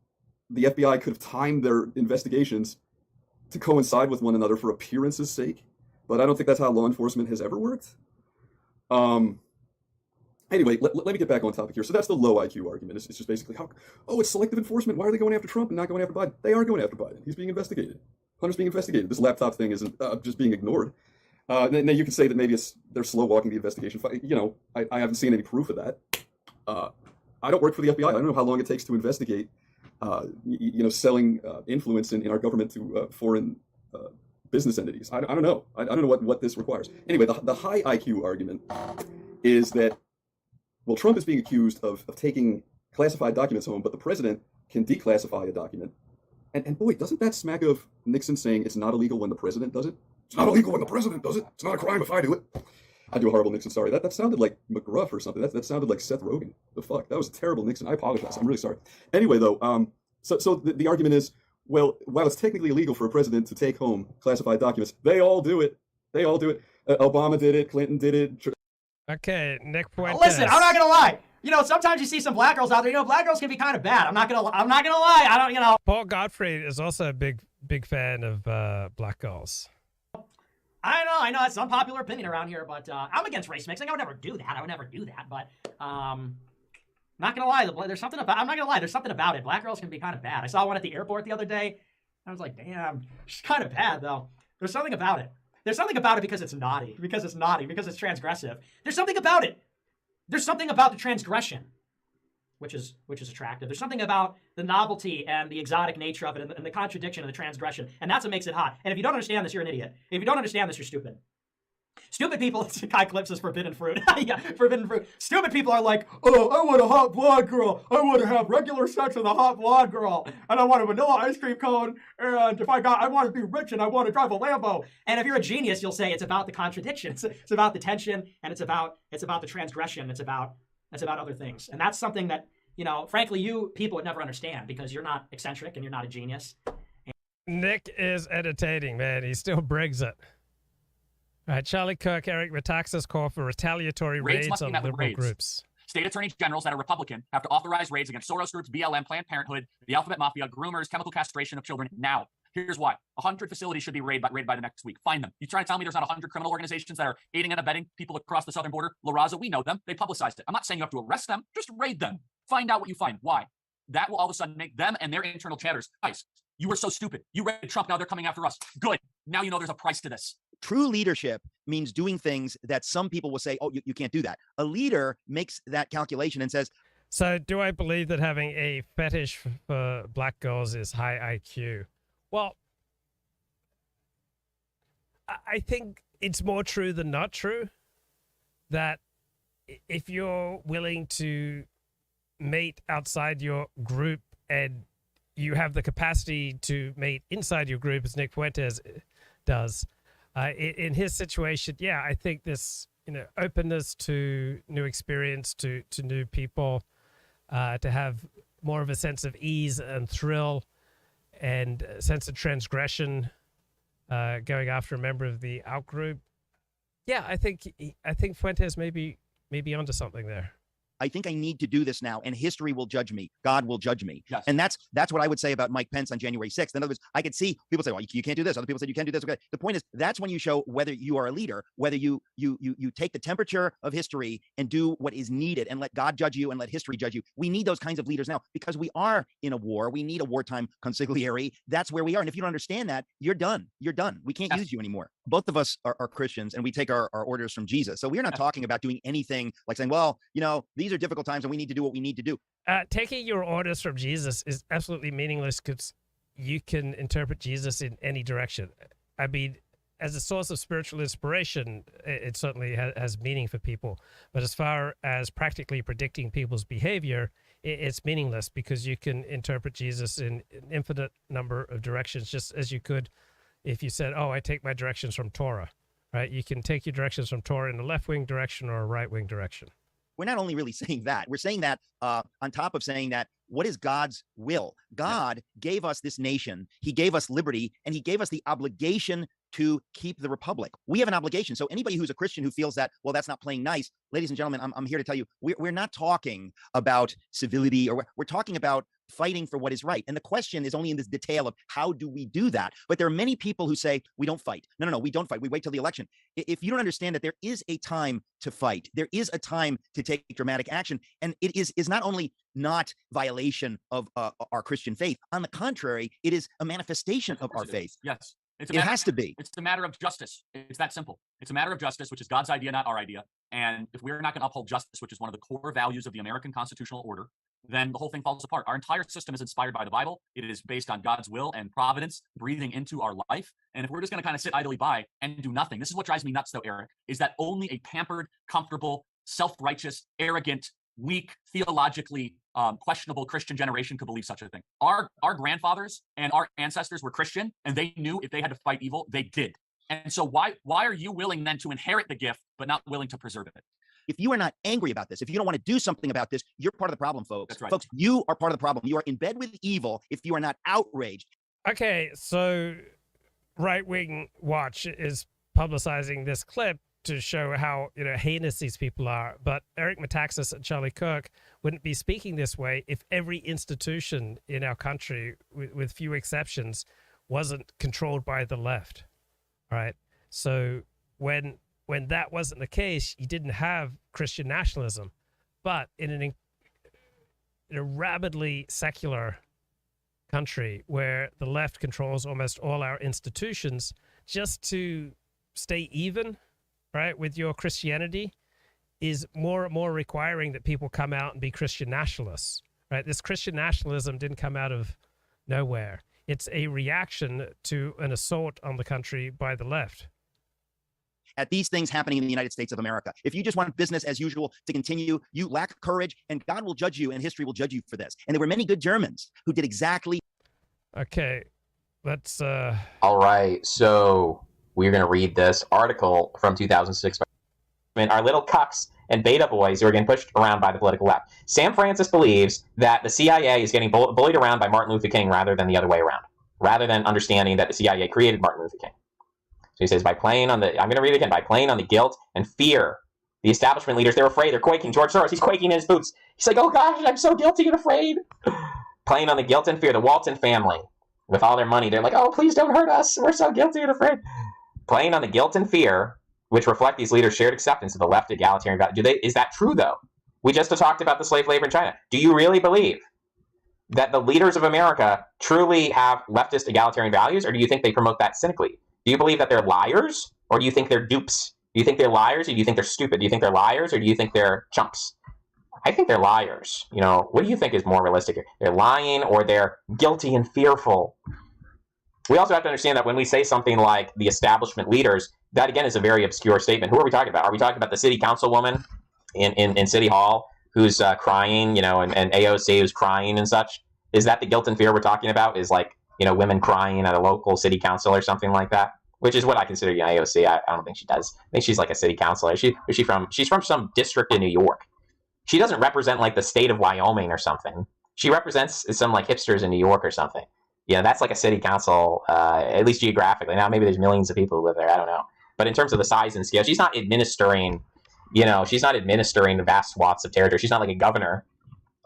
the FBI could have timed their investigations to coincide with one another for appearance's sake, but I don't think that's how law enforcement has ever worked. Anyway, let me get back on topic here. So that's the low IQ argument. It's just basically, it's selective enforcement. Why are they going after Trump and not going after Biden? They are going after Biden. He's being investigated. Hunter's being investigated. This laptop thing isn't just being ignored. Now you can say that maybe they're slow walking the investigation. I haven't seen any proof of that. I don't work for the FBI. I don't know how long it takes to investigate, selling influence in our government to foreign business entities. I don't know. I don't know what this requires. Anyway, the high IQ argument is that, well, Trump is being accused of taking classified documents home, but the president can declassify a document. And boy, doesn't that smack of Nixon saying it's not illegal when the president does it? It's not illegal when the president does it. It's not a crime if I do it. I do a horrible Nixon, sorry. That sounded like McGruff or something. That sounded like Seth Rogen. The fuck? That was a terrible Nixon. I apologize. I'm really sorry. Anyway, though, so the argument is, well, while it's technically illegal for a president to take home classified documents, they all do it. They all do it. Obama did it. Clinton did it. Okay, Nick Fuentes. Listen, I'm not gonna lie. Sometimes you see some black girls out there. Black girls can be kind of bad. I'm not gonna lie. I don't. Paul Gottfried is also a big fan of black girls. I know. It's an unpopular opinion around here, but I'm against race mixing. I would never do that. But not gonna lie. There's something about. I'm not gonna lie. There's something about it. Black girls can be kind of bad. I saw one at the airport the other day. I was like, damn, she's kind of bad though. There's something about it. There's something about it because it's naughty, because it's transgressive. There's something about it. There's something about the transgression, which is attractive. There's something about the novelty and the exotic nature of it and the contradiction and the transgression. And that's what makes it hot. And if you don't understand this, you're an idiot. If you don't understand this, you're stupid. Stupid people, Kai Clips is forbidden fruit. Yeah, forbidden fruit. Stupid people are like, oh, I want a hot blonde girl. I want to have regular sex with a hot blonde girl. And I want a vanilla ice cream cone. And I want to be rich and I want to drive a Lambo. And if you're a genius, you'll say it's about the contradiction. It's about the tension and it's about the transgression. It's about other things. And that's something that, frankly, you people would never understand because you're not eccentric and you're not a genius. Nick is entertaining, man. He still brings it. All right, Charlie Kirk, Eric Metaxas call for retaliatory raids on liberal groups. State attorney generals that are Republican have to authorize raids against Soros groups, BLM, Planned Parenthood, the Alphabet Mafia, groomers, chemical castration of children now. Here's why. 100 facilities should be raided by the next week. Find them. You trying to tell me there's not 100 criminal organizations that are aiding and abetting people across the southern border? La Raza, we know them. They publicized it. I'm not saying you have to arrest them. Just raid them. Find out what you find. Why? That will all of a sudden make them and their internal chatters. Guys, You were so stupid. You raided Trump. Now they're coming after us. Good. Now you know there's a price to this. True leadership means doing things that some people will say, oh, you can't do that. A leader makes that calculation and says, so do I believe that having a fetish for black girls is high IQ? Well, I think it's more true than not true that if you're willing to mate outside your group and you have the capacity to mate inside your group, as Nick Fuentes does, in his situation, yeah, I think this openness to new experience, to new people, to have more of a sense of ease and thrill and a sense of transgression, going after a member of the out group. Yeah, I think Fuentes may be onto something there. I think I need to do this now, and history will judge me. God will judge me. Yes. And that's what I would say about Mike Pence on January 6th. In other words, I could see people say, well, you can't do this. Other people say you can't do this. Okay. The point is, that's when you show whether you are a leader, whether you take the temperature of history and do what is needed and let God judge you and let history judge you. We need those kinds of leaders now because we are in a war. We need a wartime consigliere. That's where we are. And if you don't understand that, you're done. You're done. We can't use you anymore. Both of us are Christians, and we take our orders from Jesus. So we're not talking about doing anything like saying, well, these are difficult times and we need to do what we need to do. Taking your orders from Jesus is absolutely meaningless because you can interpret Jesus in any direction. I mean, as a source of spiritual inspiration, it certainly has meaning for people. But as far as practically predicting people's behavior, it's meaningless because you can interpret Jesus in an infinite number of directions, just as you could if you said, oh, I take my directions from Torah, right? You can take your directions from Torah in a left-wing direction or a right-wing direction. We're not only really saying that, we're saying that on top of saying that, what is God's will? God gave us this nation, he gave us liberty, and he gave us the obligation to keep the republic. We have an obligation. So anybody who's a Christian who feels that, well, that's not playing nice, ladies and gentlemen, I'm here to tell you, we're not talking about civility, or we're talking about fighting for what is right. And the question is only in this detail of how do we do that? But there are many people who say, we don't fight. No, we don't fight. We wait till the election. If you don't understand that there is a time to fight, there is a time to take dramatic action. And it is not only not violation of our Christian faith. On the contrary, it is a manifestation of our faith. Yes. It has to be. It's a matter of justice. It's that simple. It's a matter of justice, which is God's idea, not our idea. And if we're not going to uphold justice, which is one of the core values of the American constitutional order, then the whole thing falls apart. Our entire system is inspired by the Bible. It is based on God's will and providence breathing into our life. And if we're just going to kind of sit idly by and do nothing, this is what drives me nuts, though, Eric, is that only a pampered, comfortable, self-righteous, arrogant, weak, theologically questionable Christian generation could believe such a thing. Our grandfathers and our ancestors were Christian, and they knew if they had to fight evil, they did. And so why are you willing then to inherit the gift, but not willing to preserve it? If you are not angry about this, if you don't want to do something about this, you're part of the problem, folks. That's right. Folks, you are part of the problem. You are in bed with evil if you are not outraged. Okay, so Right Wing Watch is publicizing this clip to show how heinous these people are. But Eric Metaxas and Charlie Kirk wouldn't be speaking this way if every institution in our country, with few exceptions, wasn't controlled by the left. All right. So when that wasn't the case, you didn't have Christian nationalism. But in a rabidly secular country where the left controls almost all our institutions, just to stay even, right, with your Christianity is more and more requiring that people come out and be Christian nationalists, right? This Christian nationalism didn't come out of nowhere. It's a reaction to an assault on the country by the left. At these things happening in the United States of America. If you just want business as usual to continue, you lack courage, and God will judge you, and history will judge you for this. And there were many good Germans who did exactly. Okay, let's. All right, so we're going to read this article from 2006. Our little cucks and beta boys who are getting pushed around by the political left. Sam Francis believes that the CIA is getting bullied around by Martin Luther King rather than the other way around, rather than understanding that the CIA created Martin Luther King. So he says, by playing on the guilt and fear, the establishment leaders, they're afraid, they're quaking. George Soros, he's quaking in his boots. He's like, oh gosh, I'm so guilty and afraid. Playing on the guilt and fear, the Walton family, with all their money, they're like, oh, please don't hurt us. We're so guilty and afraid. Playing on the guilt and fear, which reflect these leaders' shared acceptance of the left egalitarian value. Is that true, though? We just talked about the slave labor in China. Do you really believe that the leaders of America truly have leftist egalitarian values, or do you think they promote that cynically? Do you believe that they're liars, or do you think they're dupes? Do you think they're liars, or do you think they're stupid? Do you think they're liars, or do you think they're chumps? I think they're liars. You know, what do you think is more realistic here? They're lying, or they're guilty and fearful? We also have to understand that when we say something like the establishment leaders, that again is a very obscure statement. Who are we talking about? Are we talking about the city councilwoman in City Hall who's crying, you know, and AOC who's crying and such? Is that the guilt and fear we're talking about? Is like, you know, women crying at a local city council or something like that? Which is what I consider, you know, AOC. I don't think she does. I think she's like a city councilor. She's from some district in New York. She doesn't represent like the state of Wyoming or something. She represents some like hipsters in New York or something. Yeah, that's like a city council, at least geographically. Now maybe there's millions of people who live there. I don't know. But in terms of the size and scale, she's not administering, you know, she's not administering vast swaths of territory. She's not like a governor.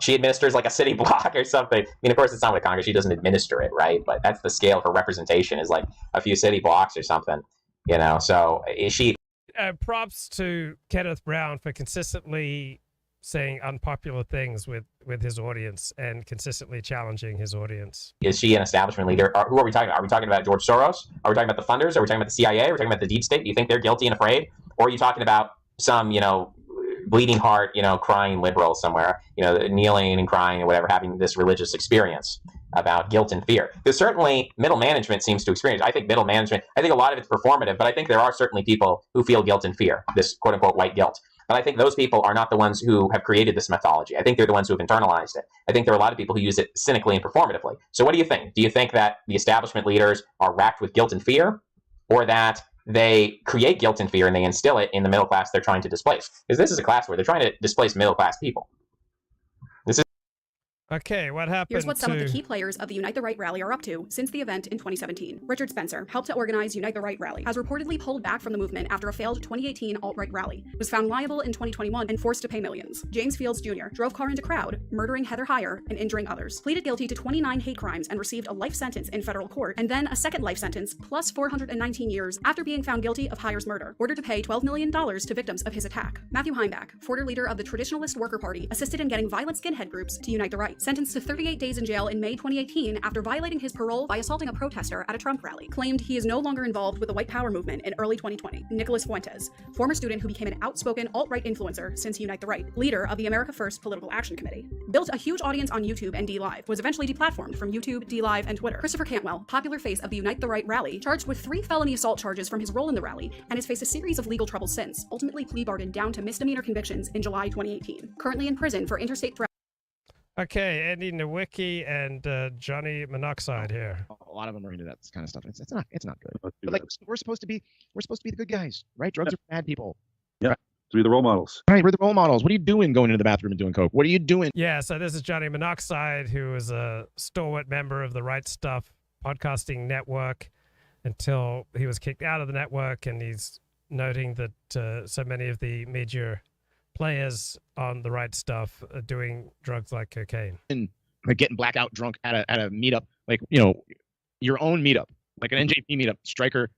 She administers like a city block or something. I mean, of course, it's not with Congress. She doesn't administer it, right? But that's the scale of her representation, is like a few city blocks or something, you know? So is she... props to Kenneth Brown for consistently saying unpopular things with his audience and consistently challenging his audience. Is she an establishment leader? Who are we talking about? Are we talking about George Soros? Are we talking about the funders? Are we talking about the CIA? Are we talking about the deep state? Do you think they're guilty and afraid? Or are you talking about some, you know, bleeding heart, you know, crying liberal somewhere, you know, kneeling and crying or whatever, having this religious experience about guilt and fear? Because certainly middle management seems to experience. I think middle management, I think a lot of it's performative, but I think there are certainly people who feel guilt and fear, this quote unquote white guilt. But I think those people are not the ones who have created this mythology. I think they're the ones who have internalized it. I think there are a lot of people who use it cynically and performatively. So what do you think? Do you think that the establishment leaders are racked with guilt and fear, or that they create guilt and fear and they instill it in the middle class they're trying to displace? Because this is a class where they're trying to displace middle class people. Okay, what happened? Here's what some of the key players of the Unite the Right rally are up to since the event in 2017. Richard Spencer helped to organize Unite the Right rally, has reportedly pulled back from the movement after a failed 2018 alt-right rally, was found liable in 2021 and forced to pay millions. James Fields Jr. drove car into crowd, murdering Heather Heyer and injuring others, pleaded guilty to 29 hate crimes and received a life sentence in federal court, and then a second life sentence plus 419 years after being found guilty of Heyer's murder, ordered to pay $12 million to victims of his attack. Matthew Heimbach, former leader of the Traditionalist Worker Party, assisted in getting violent skinhead groups to unite the right, sentenced to 38 days in jail in May 2018 after violating his parole by assaulting a protester at a Trump rally, claimed he is no longer involved with the white power movement in early 2020. Nicholas Fuentes, former student who became an outspoken alt-right influencer since Unite the Right, leader of the America First Political Action Committee, built a huge audience on YouTube and DLive, was eventually deplatformed from YouTube, DLive, and Twitter. Christopher Cantwell, popular face of the Unite the Right rally, charged with 3 felony assault charges from his role in the rally, and has faced a series of legal troubles since, ultimately plea bargained down to misdemeanor convictions in July 2018. Currently in prison for interstate threat. Okay, Andy Nowicki and Johnny Monoxide here. A lot of them are into that kind of stuff. It's not good. But like we're supposed to be the good guys, right? Drugs are bad people. Yeah, to be the role models. Right, we're the role models. What are you doing going into the bathroom and doing coke? What are you doing? Yeah, so this is Johnny Monoxide, who is a stalwart member of the Right Stuff podcasting network until he was kicked out of the network, and he's noting that so many of the major players on the Right Stuff are doing drugs like cocaine and like getting blackout drunk at a meetup, like, you know, your own meetup, like an NJP meetup. Stryker,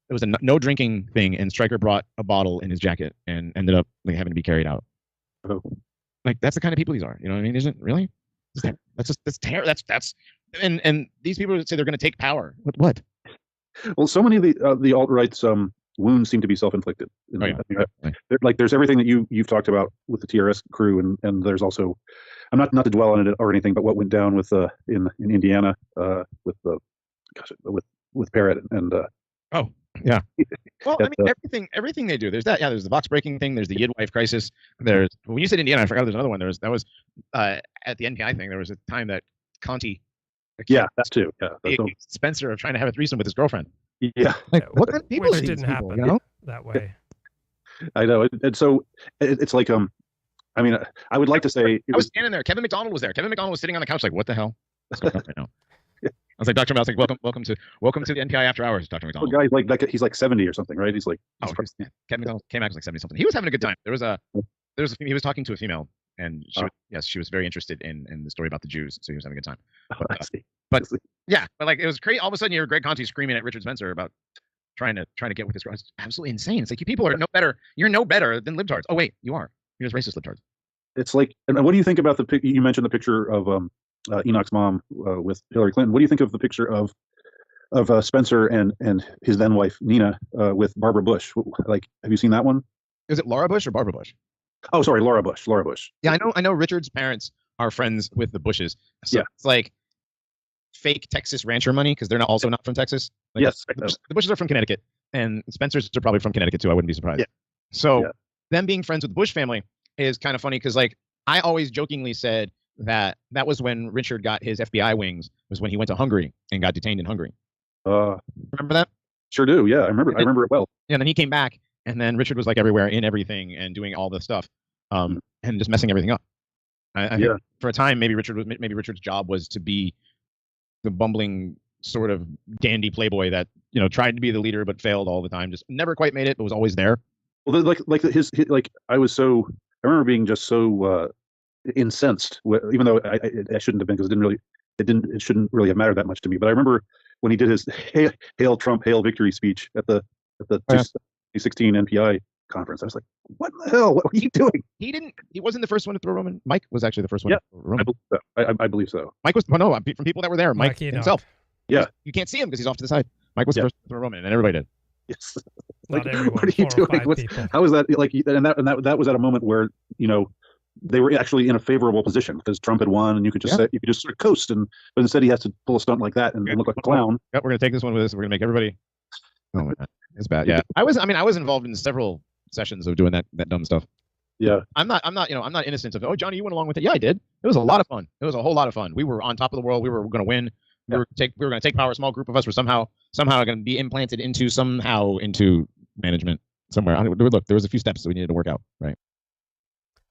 it was a no drinking thing, and Stryker brought a bottle in his jacket and ended up like having to be carried out. Oh. Like that's the kind of people these are. You know what I mean? Isn't it really? That's terrible. And these people say they're going to take power. What? Well, so many of the alt-right's wounds seem to be self-inflicted. Oh, yeah. There's everything that you've talked about with the TRS crew, and there's also, I'm not to dwell on it or anything, but what went down with in Indiana with Parrott and oh yeah. Well, I mean everything they do. There's that. Yeah, there's the box breaking thing. There's the Yidwife crisis. There's when you said Indiana, I forgot there's another one. That was at the NPI thing. There was a time that Conti. Yeah, that's too. Yeah, Spencer of trying to have a threesome with his girlfriend. Yeah, like what kind of people which are these didn't people, happen you know? that way. I know, and so it's like I mean, I would like to say I was standing there. Kevin McDonald was there. Kevin McDonald was sitting on the couch, like, what the hell? What's going on right now? I was like, Dr. Mouse, like, welcome to the NPI After Hours, Dr. McDonald. Well, guy like he's like 70 or something, right? He's like, Kevin McDonald came out like 70 something. He was having a good time. He was talking to a female, and she was very interested in the story about the Jews, so he was having a good time. But yeah, but like it was crazy. All of a sudden, you hear Greg Conti screaming at Richard Spencer about trying to get with this girl. It's absolutely insane. It's like you people are no better. You're no better than libtards. Oh wait, you are. You're just racist libtards. It's like, and what do you think about you mentioned the picture of Enoch's mom with Hillary Clinton. What do you think of the picture of Spencer and his then wife Nina with Barbara Bush? Like, have you seen that one? Is it Laura Bush or Barbara Bush? Oh, sorry, Laura Bush. Laura Bush. Yeah, I know. Richard's parents are friends with the Bushes. So Yeah. it's like fake Texas rancher money because they're also not from Texas. Like, Yes, the Bushes are from Connecticut, and Spencer's are probably from Connecticut too. I wouldn't be surprised. Yeah. So them being friends with the Bush family is kind of funny because, like, I always jokingly said that was when Richard got his FBI wings, was when he went to Hungary and got detained in Hungary. Remember that? Sure do. Yeah, I remember it well. Yeah, and then he came back, and then Richard was like everywhere in everything and doing all this stuff, and just messing everything up. I think for a time, maybe Richard's job was to be the bumbling sort of dandy playboy that tried to be the leader but failed all the time, just never quite made it, but was always there. Well, I remember being just so incensed, even though I shouldn't have been, because it shouldn't really have mattered that much to me. But I remember when he did his "Hail Trump, Hail Victory" speech at the 2016 NPI conference. I was like, what the hell? What are you doing? He wasn't the first one to throw Roman. Mike was actually the first one to throw Roman. I believe so. Mike was, from people that were there, Mike himself. Yeah. You can't see him because he's off to the side. Mike was the first to throw Roman, and everybody did. Yes. Like, what are you doing? How is that? Like, and that was at a moment where, they were actually in a favorable position because Trump had won, and you could just sort of coast. But instead, he has to pull a stunt like that and look like a clown. Yep, we're gonna take this one with us. We're gonna make everybody. Oh my God, it's bad. Yeah, I was involved in several sessions of doing that dumb stuff. Yeah, I'm not innocent of. Oh, Johnny, you went along with it. Yeah, I did. It was a lot of fun. It was a whole lot of fun. We were on top of the world. We were going to win. We were going to take power. A small group of us were somehow going to be implanted into management somewhere. Look, there was a few steps that we needed to work out. Right.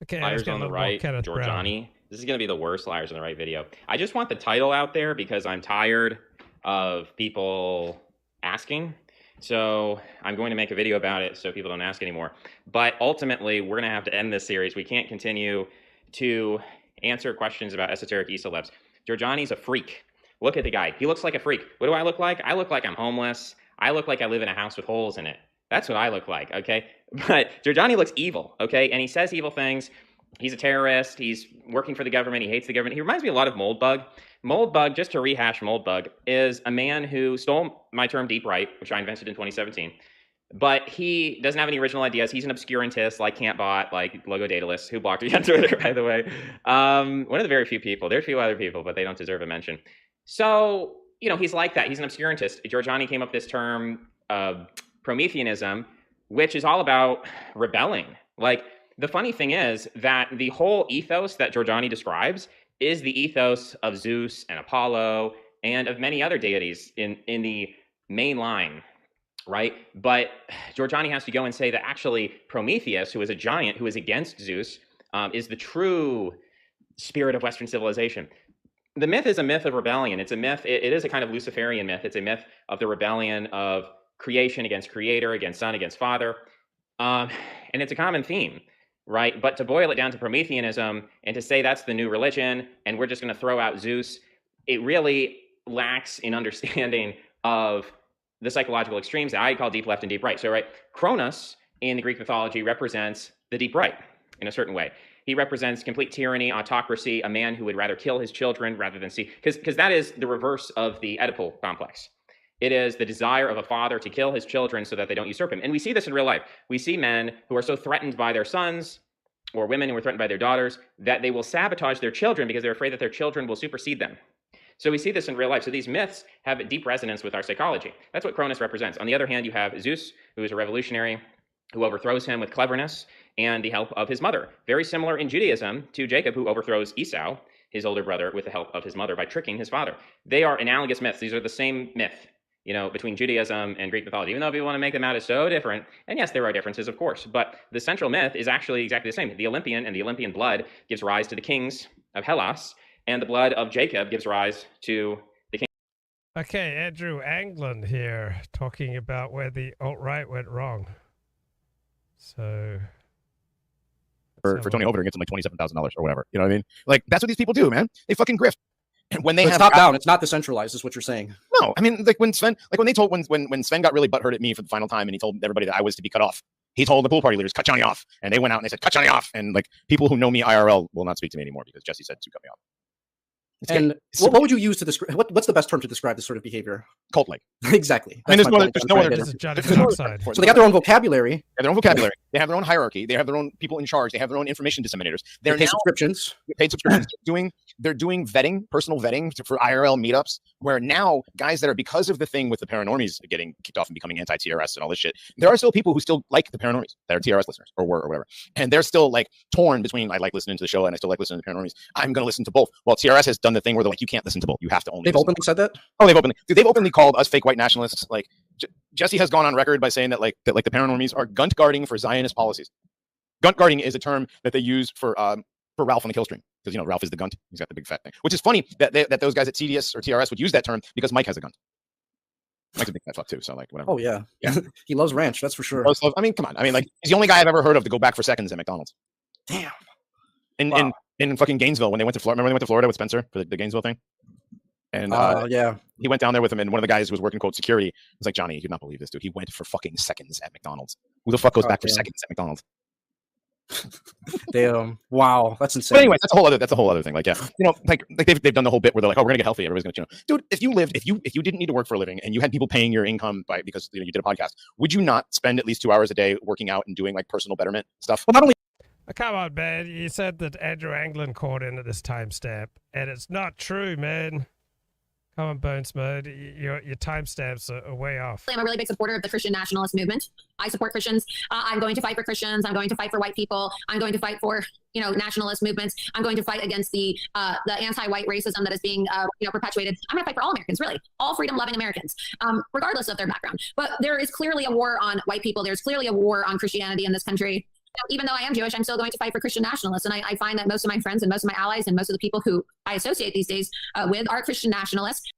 Okay, Liars on the Right, Jorjani. This is going to be the worst Liars on the Right video. I just want the title out there because I'm tired of people asking. So I'm going to make a video about it so people don't ask anymore. But ultimately, we're going to have to end this series. We can't continue to answer questions about esoteric e-celebs. Jorjani's a freak. Look at the guy. He looks like a freak. What do I look like? I look like I'm homeless. I look like I live in a house with holes in it. That's what I look like, okay? But Jorjani looks evil, okay? And he says evil things. He's a terrorist. He's working for the government. He hates the government. He reminds me a lot of Moldbug. Moldbug, just to rehash Moldbug, is a man who stole my term deep right, which I invented in 2017. But he doesn't have any original ideas. He's an obscurantist, like Cantbot, like Logo Daedalus, who blocked me on Twitter, by the way. One of the very few people. There are a few other people, but they don't deserve a mention. So, he's like that. He's an obscurantist. Jorjani came up with this term, Prometheanism, which is all about rebelling. Like, the funny thing is that the whole ethos that Jorjani describes is the ethos of Zeus and Apollo and of many other deities in the main line, right? But Jorjani has to go and say that actually Prometheus, who is a giant who is against Zeus, is the true spirit of Western civilization. The myth is a myth of rebellion. It's a myth. It is a kind of Luciferian myth. It's a myth of the rebellion of creation against creator, against son, against father. And it's a common theme, right? But to boil it down to Prometheanism and to say that's the new religion and we're just going to throw out Zeus, it really lacks in understanding of the psychological extremes that I call deep left and deep right. So, right, Kronos in the Greek mythology represents the deep right in a certain way. He represents complete tyranny, autocracy, a man who would rather kill his children rather than see, because that is the reverse of the Oedipal complex. It is the desire of a father to kill his children so that they don't usurp him. And we see this in real life. We see men who are so threatened by their sons or women who are threatened by their daughters that they will sabotage their children because they're afraid that their children will supersede them. So we see this in real life. So these myths have a deep resonance with our psychology. That's what Cronus represents. On the other hand, you have Zeus, who is a revolutionary who overthrows him with cleverness and the help of his mother. Very similar in Judaism to Jacob, who overthrows Esau, his older brother, with the help of his mother by tricking his father. They are analogous myths. These are the same myth, between Judaism and Greek mythology, even though people want to make them out as so different. And yes, there are differences, of course, but the central myth is actually exactly the same. The Olympian and the Olympian blood gives rise to the kings of Hellas, and the blood of Jacob gives rise to the king. Okay, Andrew Anglin here talking about where the alt-right went wrong. So for Tony Hobart gets him like $27,000 or whatever. You know what I mean? Like, that's what these people do, man. They fucking grift. And when they it's top down, it's not decentralized, is what you're saying. No, I mean, like when Sven got really butthurt at me for the final time, and he told everybody that I was to be cut off. He told the pool party leaders, cut Johnny off, and they went out and they said, cut Johnny off. And like people who know me IRL will not speak to me anymore because Jesse said to cut me off. And what would you use to describe? What's the best term to describe this sort of behavior? Cult-like. Exactly. I mean, there's no other. So they got their own vocabulary. They have their own vocabulary. They have their own hierarchy. They have their own people in charge. They have their own information disseminators. They're Paid now subscriptions. Paid subscriptions. They're doing vetting, personal vetting for IRL meetups, where now guys that are, because of the thing with the paranormies getting kicked off and becoming anti-TRS and all this shit, there are still people who still like the paranormies that are TRS listeners or were or whatever, and they're still like torn between, I like listening to the show and I still like listening to the paranormies. I'm going to listen to both. Well, TRS has done the thing where they're like, you can't listen to both. You have to only. They've openly said that. Oh, they've openly called us fake white nationalists. Like Jesse has gone on record by saying that the paranormies are gunt guarding for Zionist policies. Gunt guarding is a term that they use for Ralph on the kill stream, because Ralph is the gunt. He's got the big fat thing. Which is funny that those guys at CDS or TRS would use that term, because Mike has a gunt. Mike's a big fat fuck too, so whatever. Oh yeah. He loves ranch, that's for sure. I mean, come on. I mean, he's the only guy I've ever heard of to go back for seconds at McDonald's. Damn. In fucking Gainesville, when they went to Florida. Remember when they went to Florida with Spencer for the Gainesville thing? And yeah, he went down there with him, and one of the guys who was working quote security was like, Johnny, you could not believe this, dude. He went for fucking seconds at McDonald's. Who the fuck goes back for seconds at McDonald's? Damn! Wow, that's insane. But anyway, that's a whole other thing. Like, yeah, they've done the whole bit where they're like, oh, we're gonna get healthy. Everybody's gonna, dude. If you didn't need to work for a living and you had people paying your income because you did a podcast, would you not spend at least 2 hours a day working out and doing personal betterment stuff? Well, not only. Come on, man. You said that Andrew Anglin caught into this timestamp, and it's not true, man. Come on, Bones Mode. Your timestamps are way off. I'm a really big supporter of the Christian nationalist movement. I support Christians. I'm going to fight for Christians. I'm going to fight for white people. I'm going to fight for nationalist movements. I'm going to fight against the anti-white racism that is being perpetuated. I'm going to fight for all Americans, really, all freedom-loving Americans, regardless of their background. But there is clearly a war on white people. There's clearly a war on Christianity in this country. Even though I am Jewish, I'm still going to fight for Christian nationalists. And I find that most of my friends and most of my allies and most of the people who I associate these days with are Christian nationalists.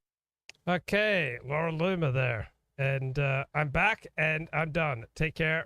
Okay, Laura Loomer there. And I'm back and I'm done. Take care.